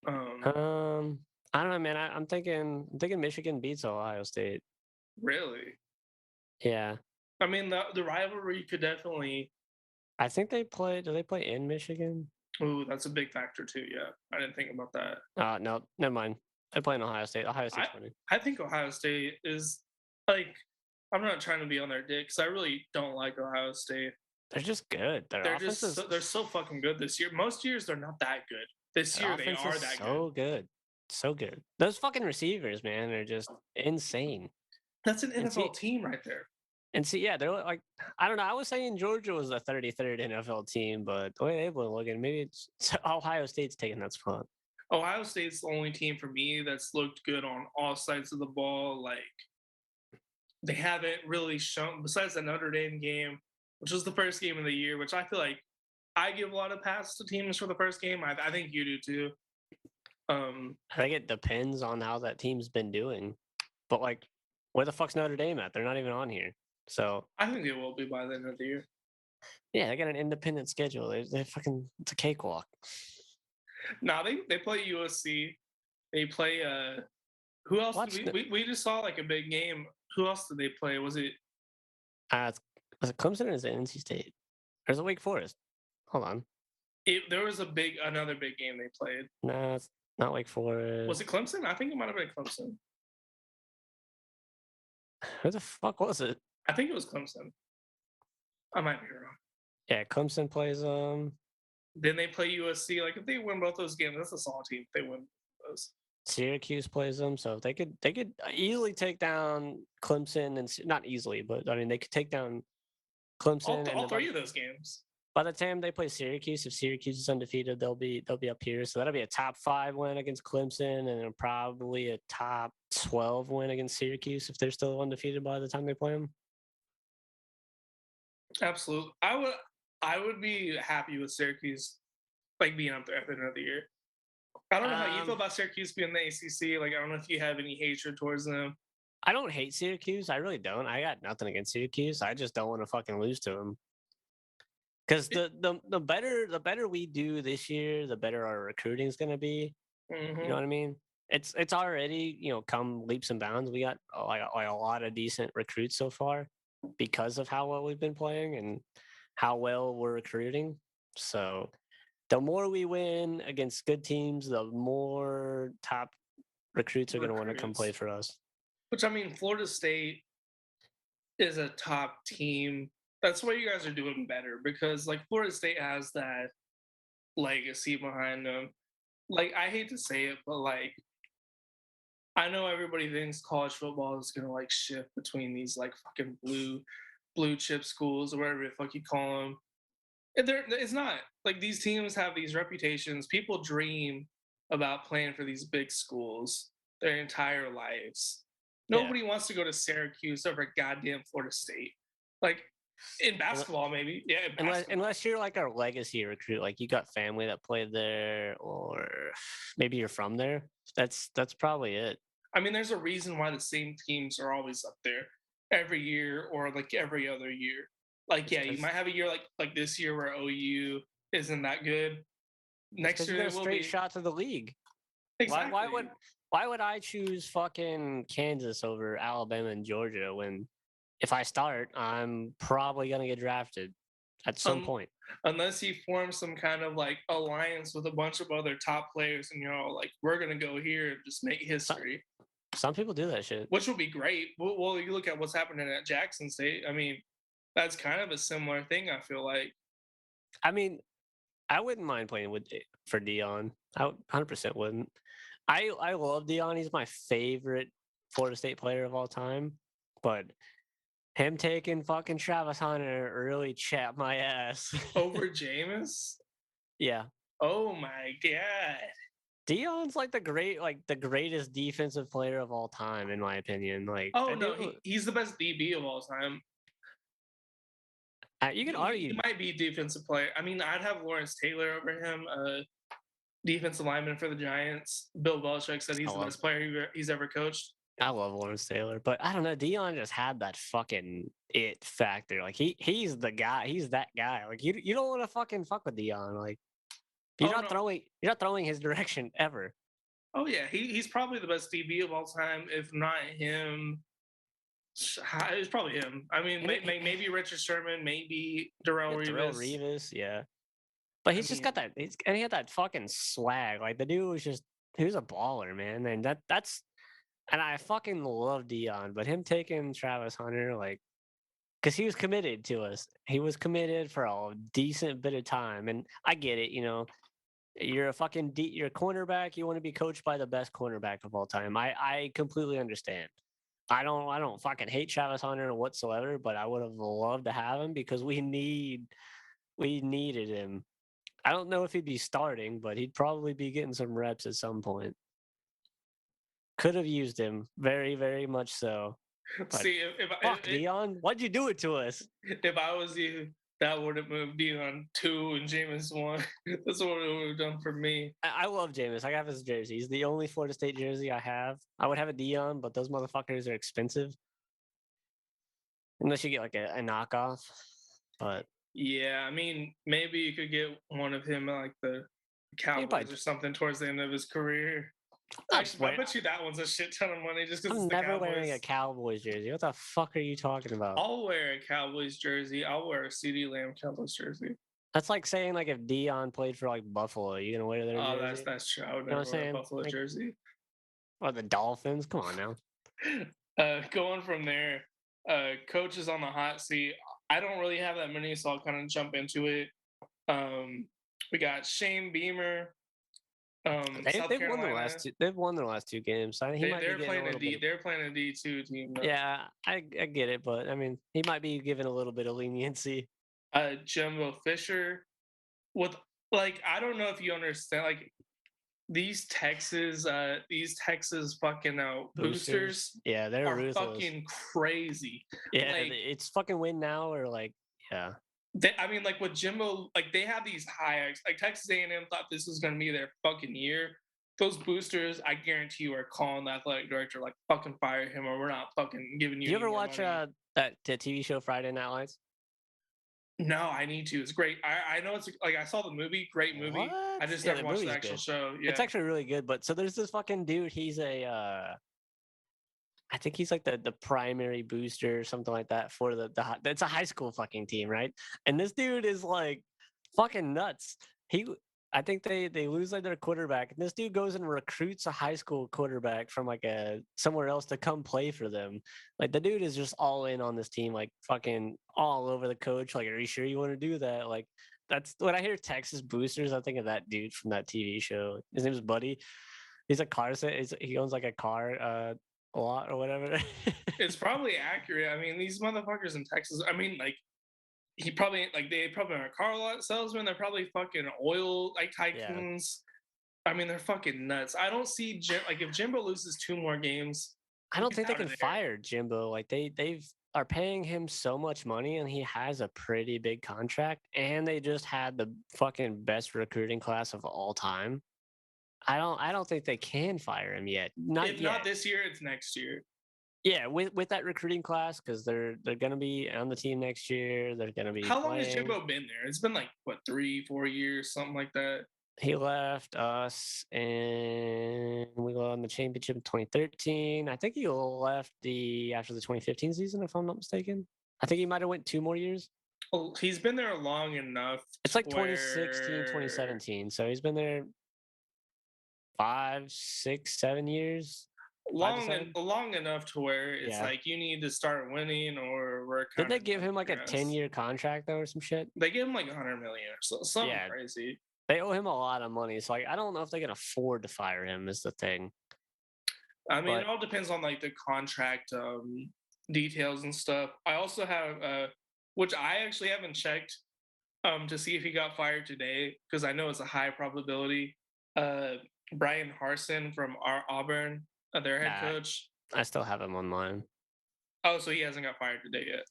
I don't know, man. I'm thinking Michigan beats Ohio State. Really? Yeah. I mean, the rivalry could definitely. I think they play. Do they play in Michigan? Ooh, that's a big factor too. Yeah, I didn't think about that. No, never mind. They play in Ohio State. Ohio State's winning. I think Ohio State is like. I'm not trying to be on their dick because I really don't like Ohio State. They're just good. They're so fucking good this year. Most years they're not that good. This year they are that good. So good. So good. Those fucking receivers, man, are just insane. That's an NFL team right there. And see, yeah, they're like, I don't know. I was saying Georgia was the 33rd NFL team, but the way they've been looking, maybe it's Ohio State's taking that spot. Ohio State's the only team for me that's looked good on all sides of the ball. Like, they haven't really shown, besides the Notre Dame game, which was the first game of the year, which I feel like I give a lot of passes to teams for the first game. I think you do too. I think it depends on how that team's been doing. But, like, where the fuck's Notre Dame at? They're not even on here. So I think they will be by the end of the year. Yeah, they got an independent schedule. They fucking, it's a cakewalk. No, they play USC. They play who else? We just saw like a big game. Who else did they play? Was it was it Clemson or is it NC State? Or is it Wake Forest? Hold on. There was another big game they played. No, Not Wake Forest. Was it Clemson? I think it might have been Clemson. Who the fuck was it? I think it was Clemson. I might be wrong. Yeah, Clemson plays Then they play USC. Like if they win both those games, that's a solid team. If they win those. Syracuse plays them, so they could easily take down Clemson and not easily, but I mean they could take down Clemson All three of those games. By the time they play Syracuse, if Syracuse is undefeated, they'll be up here. So that'll be a top 5 win against Clemson, and probably a top 12 win against Syracuse if they're still undefeated by the time they play them. Absolutely, I would be happy with Syracuse like being up there at the end of the year. I don't know how you feel about Syracuse being the ACC. Like I don't know if you have any hatred towards them. I don't hate Syracuse. I really don't. I got nothing against Syracuse. I just don't want to fucking lose to them. Because the better we do this year, the better our recruiting is going to be. Mm-hmm. You know what I mean? It's already come leaps and bounds. We got like a lot of decent recruits so far because of how well we've been playing and how well we're recruiting. So the more we win against good teams, the more top recruits are going to want to come play for us. Which I mean, Florida State is a top team. That's why you guys are doing better because like Florida State has that legacy behind them. Like I hate to say it, but like I know everybody thinks college football is gonna like shift between these like fucking blue chip schools or whatever the fuck you call them. It's not. Like these teams have these reputations. People dream about playing for these big schools their entire lives. Nobody wants to go to Syracuse over goddamn Florida State. Like in basketball, maybe. Yeah. Unless you're like a legacy recruit, like you got family that played there, or maybe you're from there. That's probably it. I mean, there's a reason why the same teams are always up there every year or like every other year. Like, yeah, you might have a year like this year where OU isn't that good. Next year, you get a straight shot to the league. Exactly. Why would I choose fucking Kansas over Alabama and Georgia when if I start, I'm probably gonna get drafted at some point. Unless you form some kind of like alliance with a bunch of other top players and you're all like, we're gonna go here and just make history. Some people do that shit. Which would be great. Well, you look at what's happening at Jackson State. I mean, that's kind of a similar thing, I feel like. I mean, I wouldn't mind playing for Deion. I 100% wouldn't. I love Deion. He's my favorite Florida State player of all time. But him taking fucking Travis Hunter really chapped my ass. Over Jameis? Yeah. Oh my god. Deion's like the greatest defensive player of all time, in my opinion. Like, oh no, he's the best DB of all time. You can argue he might be defensive player. I mean, I'd have Lawrence Taylor over him, defensive lineman for the Giants. Bill Belichick said he's the best player he's ever coached. I love Lawrence Taylor, but I don't know. Deion just had that fucking it factor. Like he's the guy. He's that guy. Like you don't want to fucking fuck with Deion. Like you're not throwing his direction ever. Oh yeah, he's probably the best DB of all time. If not him, it's probably him. I mean, maybe Richard Sherman, maybe Darrelle Revis. Darrelle Revis, yeah. But he's just got that. And he had that fucking swag. Like the dude he was a baller, man. And that's. And I fucking love Deion, but him taking Travis Hunter, like, because he was committed to us. He was committed for a decent bit of time, and I get it. You're a fucking you're a cornerback. You want to be coached by the best cornerback of all time. I completely understand. I don't fucking hate Travis Hunter whatsoever, but I would have loved to have him because we needed him. I don't know if he'd be starting, but he'd probably be getting some reps at some point. Could have used him very, very much so. But see, Deion, why'd you do it to us? If I was you, that would have moved Deion 2 and Jameis 1. That's what it would have done for me. I love Jameis. I have his jersey. He's the only Florida State jersey I have. I would have a Deion, but those motherfuckers are expensive. Unless you get like a knockoff. But yeah, I mean, maybe you could get one of him like the Cowboys or something towards the end of his career. Actually, I bet you that one's a shit ton of money just because I'm never wearing a Cowboys jersey. What the fuck are you talking about? I'll wear a Cowboys jersey. I'll wear a CeeDee Lamb Cowboys jersey. That's like saying like if Dion played for like Buffalo, you gonna wear their Oh, jersey? that's true. I would You know never what I'm wear a saying? Buffalo Like, jersey. or the Dolphins? Come on now. Going from there, coaches on the hot seat. I don't really have that many, so I'll kind of jump into it. We got Shane Beamer, South They've won their last Carolina. two. They've won their last two games. So he might be They're getting a playing a little bit. They're playing a D2 team. Though. Yeah, I get it, but I mean, he might be given a little bit of leniency. Jumbo Fisher, with like I don't know if you understand like these Texas fucking boosters Yeah, they're are ruthless. fucking crazy. Yeah, Like it's fucking win now or like yeah. I mean, like with Jimbo, like they have these high like Texas A&M thought this was gonna be their fucking year. Those boosters, I guarantee you, are calling the athletic director like fucking fire him or we're not fucking giving you. Do you any ever more watch money. that TV show Friday Night Lights? No, I need to. It's great. I know it's like I saw the movie, great movie. What? I just Yeah, never the watched the movie's actual good. show. It's Yeah. actually really good. But so there's this fucking dude. He's a I think he's like the primary booster or something like that for it's a high school fucking team, right? And this dude is like fucking nuts. I think they lose like their quarterback, and this dude goes and recruits a high school quarterback from like a somewhere else to come play for them. Like the dude is just all in on this team, like fucking all over the coach. Like, are you sure you want to do that? Like, that's when I hear Texas boosters, I think of that dude from that TV show. His name is Buddy. He's a car set. He owns like a car a lot or whatever. It's probably accurate. I mean, these motherfuckers in Texas, I mean, like they probably are car lot salesmen. They're probably fucking oil like Yeah. tycoons. I mean, they're fucking nuts. I don't see like if Jimbo loses 2 more games, I don't he's think they out can of there. fire Jimbo. Like they've are paying him so much money and he has a pretty big contract and they just had the fucking best recruiting class of all time. I don't think they can fire him yet. Not If yet. not this year, it's next year. Yeah, with that recruiting class, because they're gonna be on the team next year. They're gonna be How long playing. has Jimbo been there? It's been like what 3-4 years, something like that. He left us and we won the championship in 2013. I think he left after the 2015 season, if I'm not mistaken. I think he might have went 2 more years. Well, he's been there long enough. It's like 2016, 2017. So he's been there 5, 6, 7 years. Long enough to where it's like you need to start winning or we're Did they give him like a 10-year contract though or some shit? They gave him like 100 million or so, something crazy. They owe him a lot of money. So like I don't know if they can afford to fire him is the thing. I mean, it all depends on like the contract details and stuff. I also have which I actually haven't checked to see if he got fired today because I know it's a high probability. Brian Harsin from Auburn, their head coach. I still have him on mine. Oh, so he hasn't got fired today yet?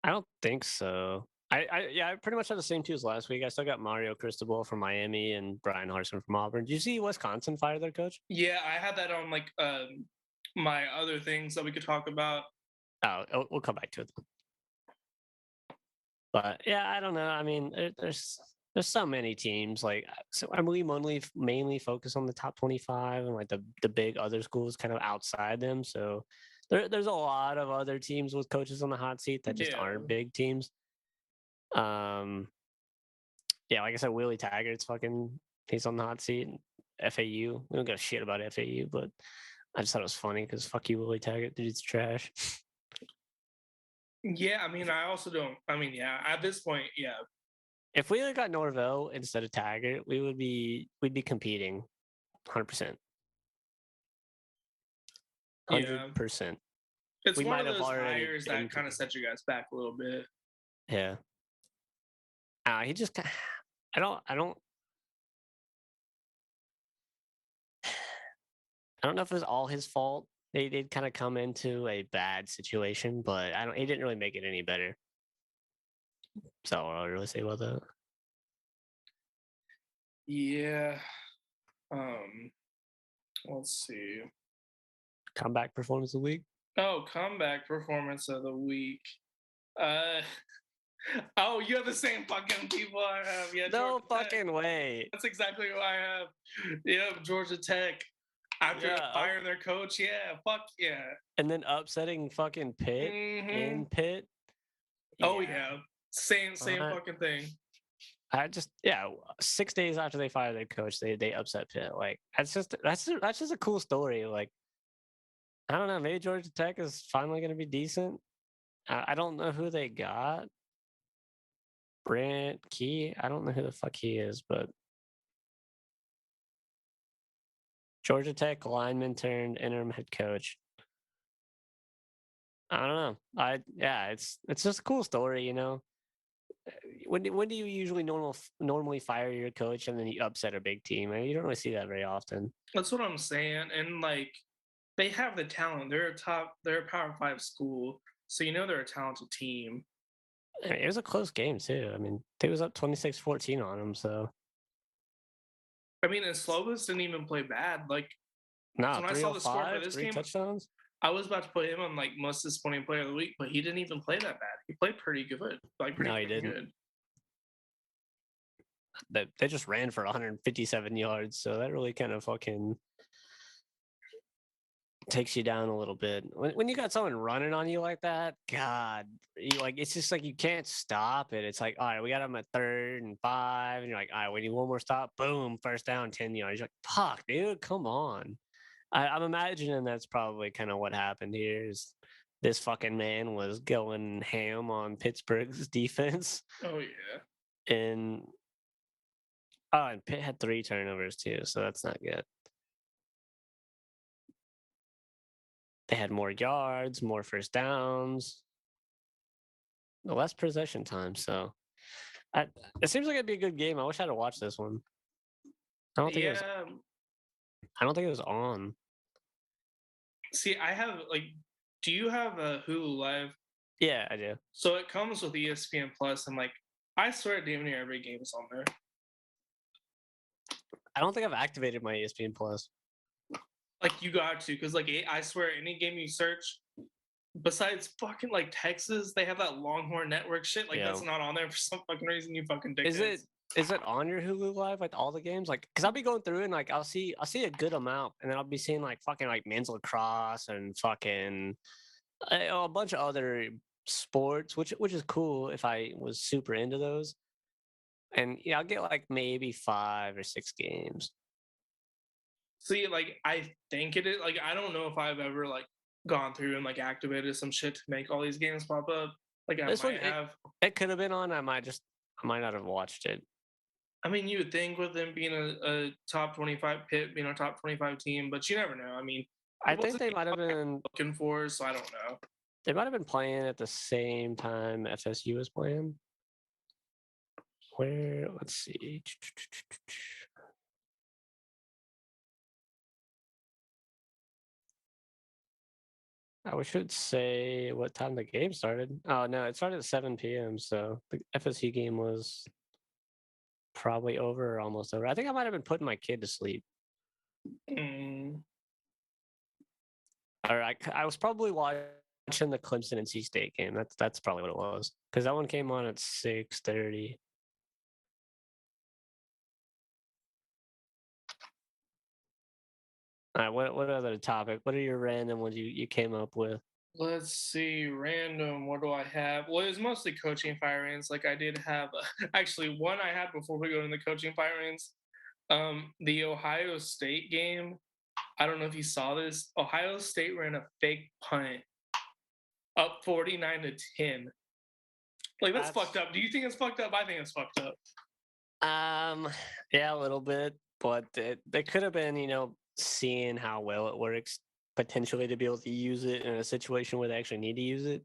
I don't think so. I pretty much had the same two as last week. I still got Mario Cristobal from Miami and Brian Harsin from Auburn. Did you see Wisconsin fire their coach? Yeah, I had that on like my other things that we could talk about. Oh, we'll come back to it. But yeah, I don't know. I mean, there's so many teams. Like, so I believe mainly focus on the top 25 and like the big other schools kind of outside them. So there's a lot of other teams with coaches on the hot seat that just aren't big teams. Yeah, like I said, Willie Taggart's he's on the hot seat. FAU, we don't give a shit about FAU, but I just thought it was funny because fuck you, Willie Taggart, dude's trash. Yeah, I mean, I also don't. I mean, yeah, at this point, yeah. If we had got Norvell instead of Taggart, we'd be competing, 100%. 100%. It's one of those hires that kind of set you guys back a little bit. Yeah. He just, I don't know if it was all his fault. They did kind of come into a bad situation, but he didn't really make it any better. That's all I'll really say about that. Yeah. Let's see. Comeback performance of the week. Oh, comeback performance of the week. Oh, you have the same fucking people I have. Yeah, no Georgia fucking Tech. Way. That's exactly who I have. Yeah, Georgia Tech. After firing their coach, yeah, fuck yeah. And then upsetting fucking Pitt in Pitt. Yeah. Oh yeah, same fucking thing. I just 6 days after they fired their coach, they upset Pitt. Like that's just a cool story. Like I don't know, maybe Georgia Tech is finally going to be decent. I don't know who they got. Brent Key. I don't know who the fuck he is, but Georgia Tech lineman turned interim head coach. I don't know. It's just a cool story, you know. When do you usually normally fire your coach and then you upset a big team? I mean, you don't really see that very often. That's what I'm saying. And like they have the talent. They're a Power Five school, so you know they're a talented team. I mean, it was a close game too. I mean, they was up 26-14 on them, so I mean, and Slovis didn't even play bad. Like so no, when I saw the score for 305, this three game, touchdowns. I was about to put him on like most disappointing player of the week, but he didn't even play that bad. He played pretty good, like pretty No, he didn't. good. They just ran for 157 yards, so that really kind of fucking takes you down a little bit. When you got someone running on you like that, God, it's just like you can't stop it. It's like, all right, we got them at 3rd and 5, and you're like, all right, we need one more stop. Boom, first down, 10 yards. You're like, fuck, dude, come on. I'm imagining that's probably kind of what happened here. Is this fucking man was going ham on Pittsburgh's defense, Oh yeah. and and Pitt had 3 turnovers too, so that's not good. They had more yards, more first downs, less possession time. So it seems like it'd be a good game. I wish I had to watch this one. I don't think it was. Yeah. I don't think it was on. See, I have like, do you have a Hulu Live? Yeah, I do. So it comes with ESPN Plus, and like, I swear, damn near every game is on there. I don't think I've activated my ESPN Plus. Like you got to, because like I swear, any game you search, besides fucking like Texas, they have that Longhorn Network shit. Like that's not on there for some fucking reason. You fucking dickheads. Is it on your Hulu Live, like all the games? Like, cause I'll be going through and like I'll see a good amount, and then I'll be seeing like fucking like men's lacrosse and fucking a bunch of other sports, which is cool if I was super into those. And yeah, I'll get like maybe 5 or 6 games. See, like I think it is. Like I don't know if I've ever like gone through and like activated some shit to make all these games pop up. Like I This one, might have. it could have been on. I might not have watched it. I mean, you would think with them being a top 25 pit, being a top 25 team, but you never know. I mean, I it think wasn't they might have been looking for, so I don't know. they might have been playing at the same time FSU was playing. Where let's see. We should say what time the game started. Oh no, it started at 7 p.m. So the FSU game was probably over or almost over. I think I might have been putting my kid to sleep. Mm. Or I was probably watching the Clemson and NC State game. That's probably what it was because that one came on at 6:30. All right, what other topic? What are your random ones you came up with? Let's see, random. What do I have? Well, it was mostly coaching firings. Like I did have, actually one I had before we go into the coaching firings. The Ohio State game. I don't know if you saw this. Ohio State ran a fake punt up 49-10. Like that's fucked up. Do you think it's fucked up? I think it's fucked up. Yeah, a little bit, but they could have been, seeing how well it works potentially to be able to use it in a situation where they actually need to use it.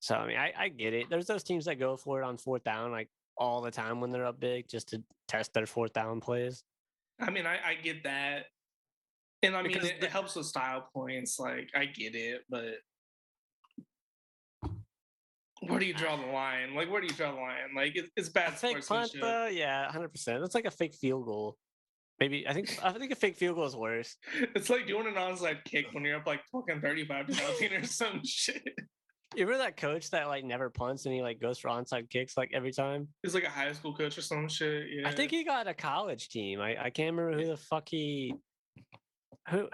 So I mean, I get it. There's those teams that go for it on 4th down like all the time when they're up big just to test their 4th down plays. I mean, I get that. And I mean, it helps with style points. Like, I get it, but where do you draw the line? Like, where do you draw the line? Like, it's bad fake punt, though, yeah, 100%. It's like a fake field goal. Maybe I think a fake field goal is worse. It's like doing an onside kick when you're up like fucking 35-0 or some shit. You remember that coach that like never punts and he like goes for onside kicks like every time? He's like a high school coach or some shit. Yeah. I think he got a college team. I can't remember who the fuck who.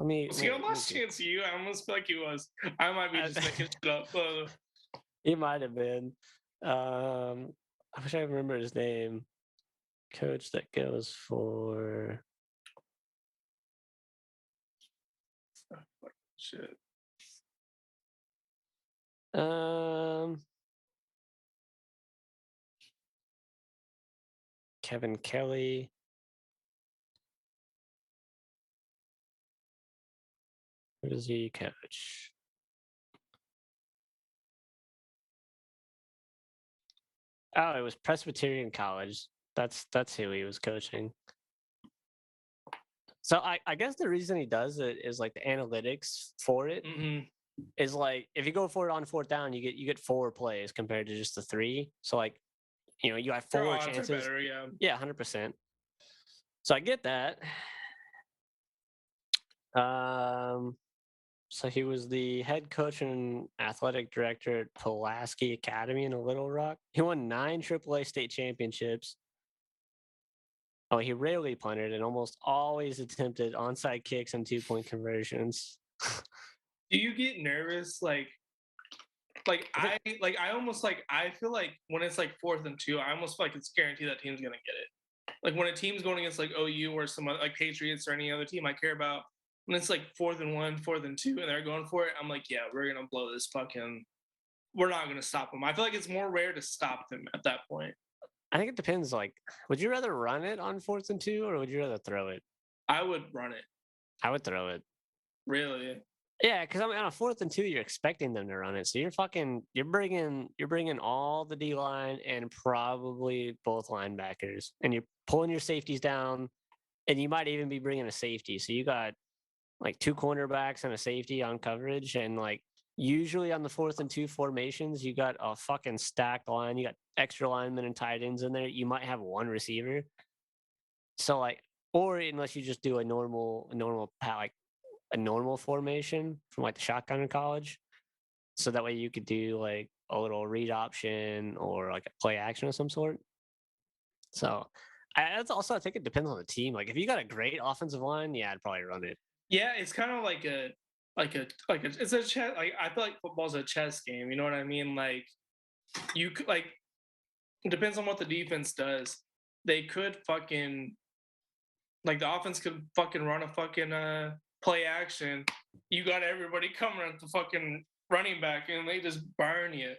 Was he on Last Chance U? I almost feel like he was. I might be just making shit up. He might have been. I wish I remember his name. Coach that goes for Shit. Kevin Kelly. Who does he coach? Oh, it was Presbyterian College. That's who he was coaching. So I guess the reason he does it is like the analytics for it is like if you go for it on fourth down, you get 4 plays compared to just the 3. So like you have 4 chances. Better, yeah, 100%. So I get that. So he was the head coach and athletic director at Pulaski Academy in Little Rock. He won 9 AAA state championships. Oh, he rarely punted and almost always attempted onside kicks and 2-point conversions. Do you get nervous I almost I feel like when it's like 4th and 2, I almost feel like it's guaranteed that team's gonna get it. Like when a team's going against like OU or some other, like Patriots or any other team I care about, when it's like 4th and 1, 4th and 2, and they're going for it, I'm like, yeah, we're gonna blow this fucking. We're not gonna stop them. I feel like it's more rare to stop them at that point. I think it depends. Like, would you rather run it on 4th and 2, or would you rather throw it? I would run it. I would throw it. Really? Yeah, because I mean, on a 4th and 2, you're expecting them to run it, so you're bringing all the D line and probably both linebackers, and you're pulling your safeties down, and you might even be bringing a safety. So you got like 2 cornerbacks and a safety on coverage, and like usually on the 4th and 2 formations, you got a fucking stacked line. You got extra linemen and tight ends in there. You might have 1 receiver. So like, or unless you just do a normal formation from like the shotgun in college. So that way you could do like a little read option or like a play action of some sort. So that's also, I think it depends on the team. Like if you got a great offensive line, yeah, I'd probably run it. Yeah, it's kind of like a it's a chess. Like I feel like football's a chess game. You know what I mean? Like you could like it depends on what the defense does. They could fucking like the offense could fucking run a fucking play action. You got everybody coming at the fucking running back and they just burn you.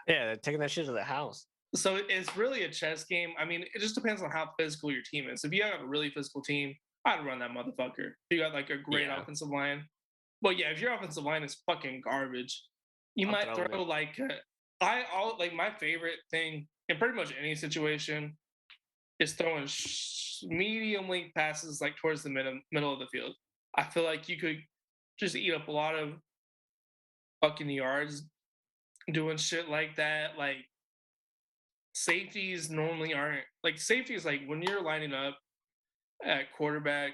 Yeah, they're taking that shit to the house. So it's really a chess game. I mean, it just depends on how physical your team is. If you have a really physical tean, I'd run that motherfucker. If you got like a great offensive line. But yeah, if your offensive line is fucking garbage, you might throw like like my favorite thing in pretty much any situation is throwing medium length passes like towards the middle of the field. I feel like you could just eat up a lot of fucking yards doing shit like that. Like safeties normally aren't like safeties like when you're lining up at quarterback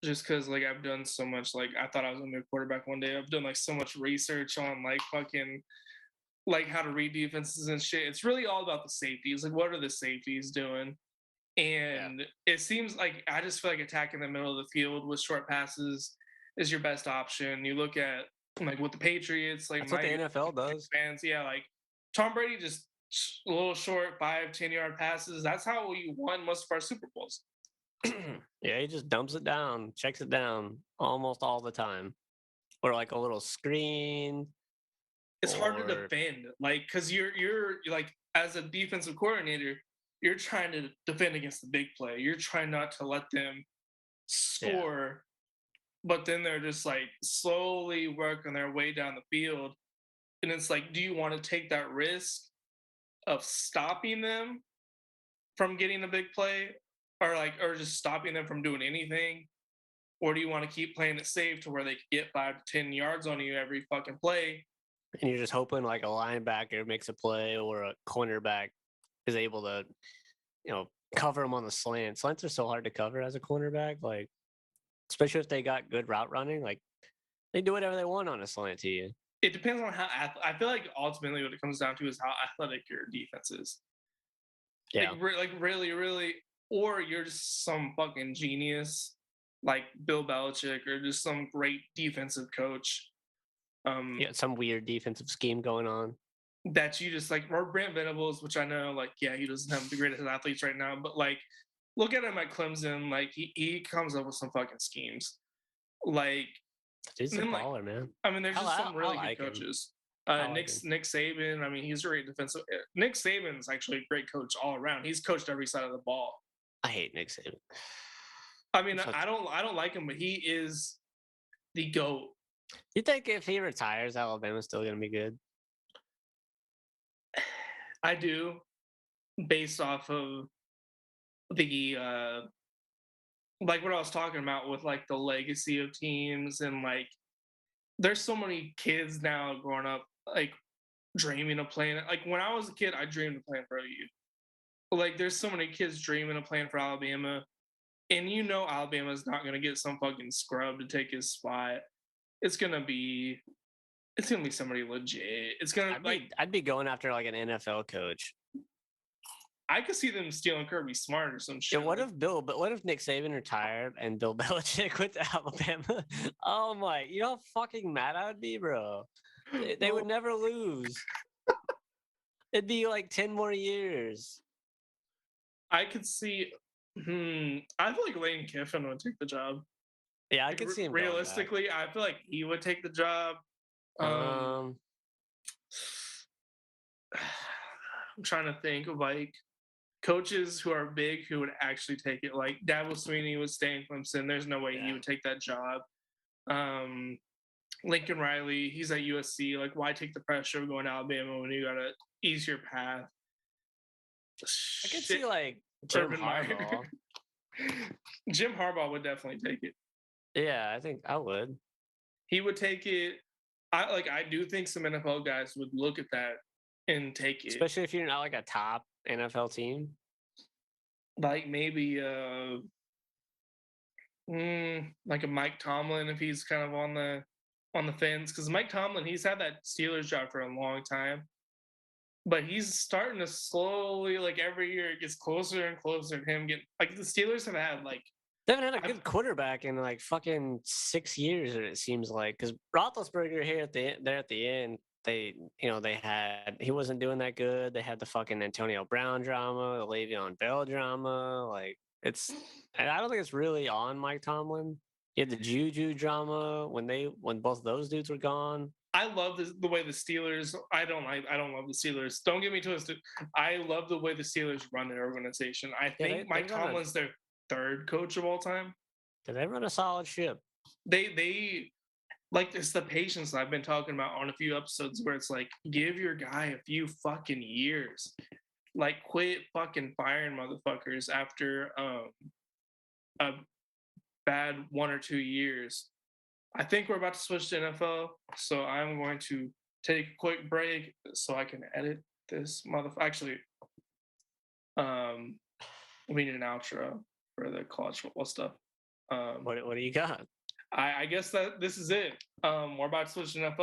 just because like I've done so much like I thought I was gonna be a quarterback one day. I've done like so much research on like fucking like how to read defenses and shit. It's really all about the safeties. Like what are the safeties doing? And it seems like I just feel like attacking the middle of the field with short passes is your best option. You look at like what the Patriots, like that's what the NFL does. Fans, yeah, like Tom Brady just a little short 5-10 yard passes. That's how we won most of our Super Bowls. Yeah, he just dumps it down, checks it down almost all the time, or like a little screen. It's hard to defend, like because you're like as a defensive coordinator, you're trying to defend against the big play. You're trying not to let them score, but then they're just like slowly working their way down the field, and it's like, do you want to take that risk of stopping them from getting a big play, or just stopping them from doing anything? Or do you want to keep playing it safe to where they can get 5 to 10 yards on you every fucking play? And you're just hoping like a linebacker makes a play or a cornerback is able to, cover them on the slant. Slants are so hard to cover as a cornerback, like especially if they got good route running. Like they do whatever they want on a slant to you. It depends on how. I feel like ultimately what it comes down to is how athletic your defense is. Yeah, like really, really, or you're just some fucking genius like Bill Belichick or just some great defensive coach. Some weird defensive scheme going on. that you just like, or Brent Venables, which I know, like, yeah, he doesn't have the greatest athletes right now, but like, look at him at Clemson, like he comes up with some fucking schemes, like, He's and a then like, baller, man. I mean, there's just some I really good like him. coaches. I like him. Nick Saban, I mean, he's a great defensive. Nick Saban's actually a great coach all around. He's coached every side of the ball. I hate Nick Saban. I mean, I don't like him, but he is the GOAT. You think if he retires, Alabama's still gonna be good? I do, based off of the like what I was talking about with like the legacy of teams and like there's so many kids now growing up like dreaming of playing. Like when I was a kid, I dreamed of playing for OU. Like there's so many kids dreaming of playing for Alabama, and you know Alabama's not gonna get some fucking scrub to take his spot. It's gonna be somebody legit. It's gonna I'd be going after like an NFL coach. I could see them stealing Kirby Smart or some shit. Yeah, what if Nick Saban retired and Bill Belichick went to Alabama? Oh my, you know how fucking mad I would be, bro. They would never lose. It'd be like 10 more years. I could see. I feel like Lane Kiffin would take the job. Yeah, I could see him. Realistically, I feel like he would take the job. I'm trying to think of like coaches who are big who would actually take it. Like Dabo Sweeney would stay in Clemson. There's no way he would take that job. Lincoln Riley, he's at USC. Like, why take the pressure of going to Alabama when you got an easier path? I could see like Jim Harbaugh. Jim Harbaugh would definitely take it. Yeah, I think I would. He would take it. I do think some NFL guys would look at that and take it. Especially if you're not like a top NFL team. Like maybe like a Mike Tomlin if he's kind of on the fence. Because Mike Tomlin, he's had that Steelers job for a long time. But he's starting to slowly, like every year, it gets closer and closer to him getting. Like the Steelers have had like they haven't had a good quarterback in like fucking 6 years, it seems like. Because Roethlisberger here at the end, he wasn't doing that good. They had the fucking Antonio Brown drama, the Le'Veon Bell drama. Like and I don't think it's really on Mike Tomlin. You had the Juju drama when both those dudes were gone. I love the way the Steelers. I don't love the Steelers. Don't get me twisted. I love the way the Steelers run their organization. I think Mike Tomlin's their third coach of all time. They run a solid ship. They like it's the patience I've been talking about on a few episodes where it's like give your guy a few fucking years. Like quit fucking firing motherfuckers after a bad 1 or 2 years. I think we're about to switch to NFL, so I'm going to take a quick break so I can edit this motherfucker. Actually, we need an outro for the college football stuff. What do you got? I guess that this is it. We're about to switch to NFL.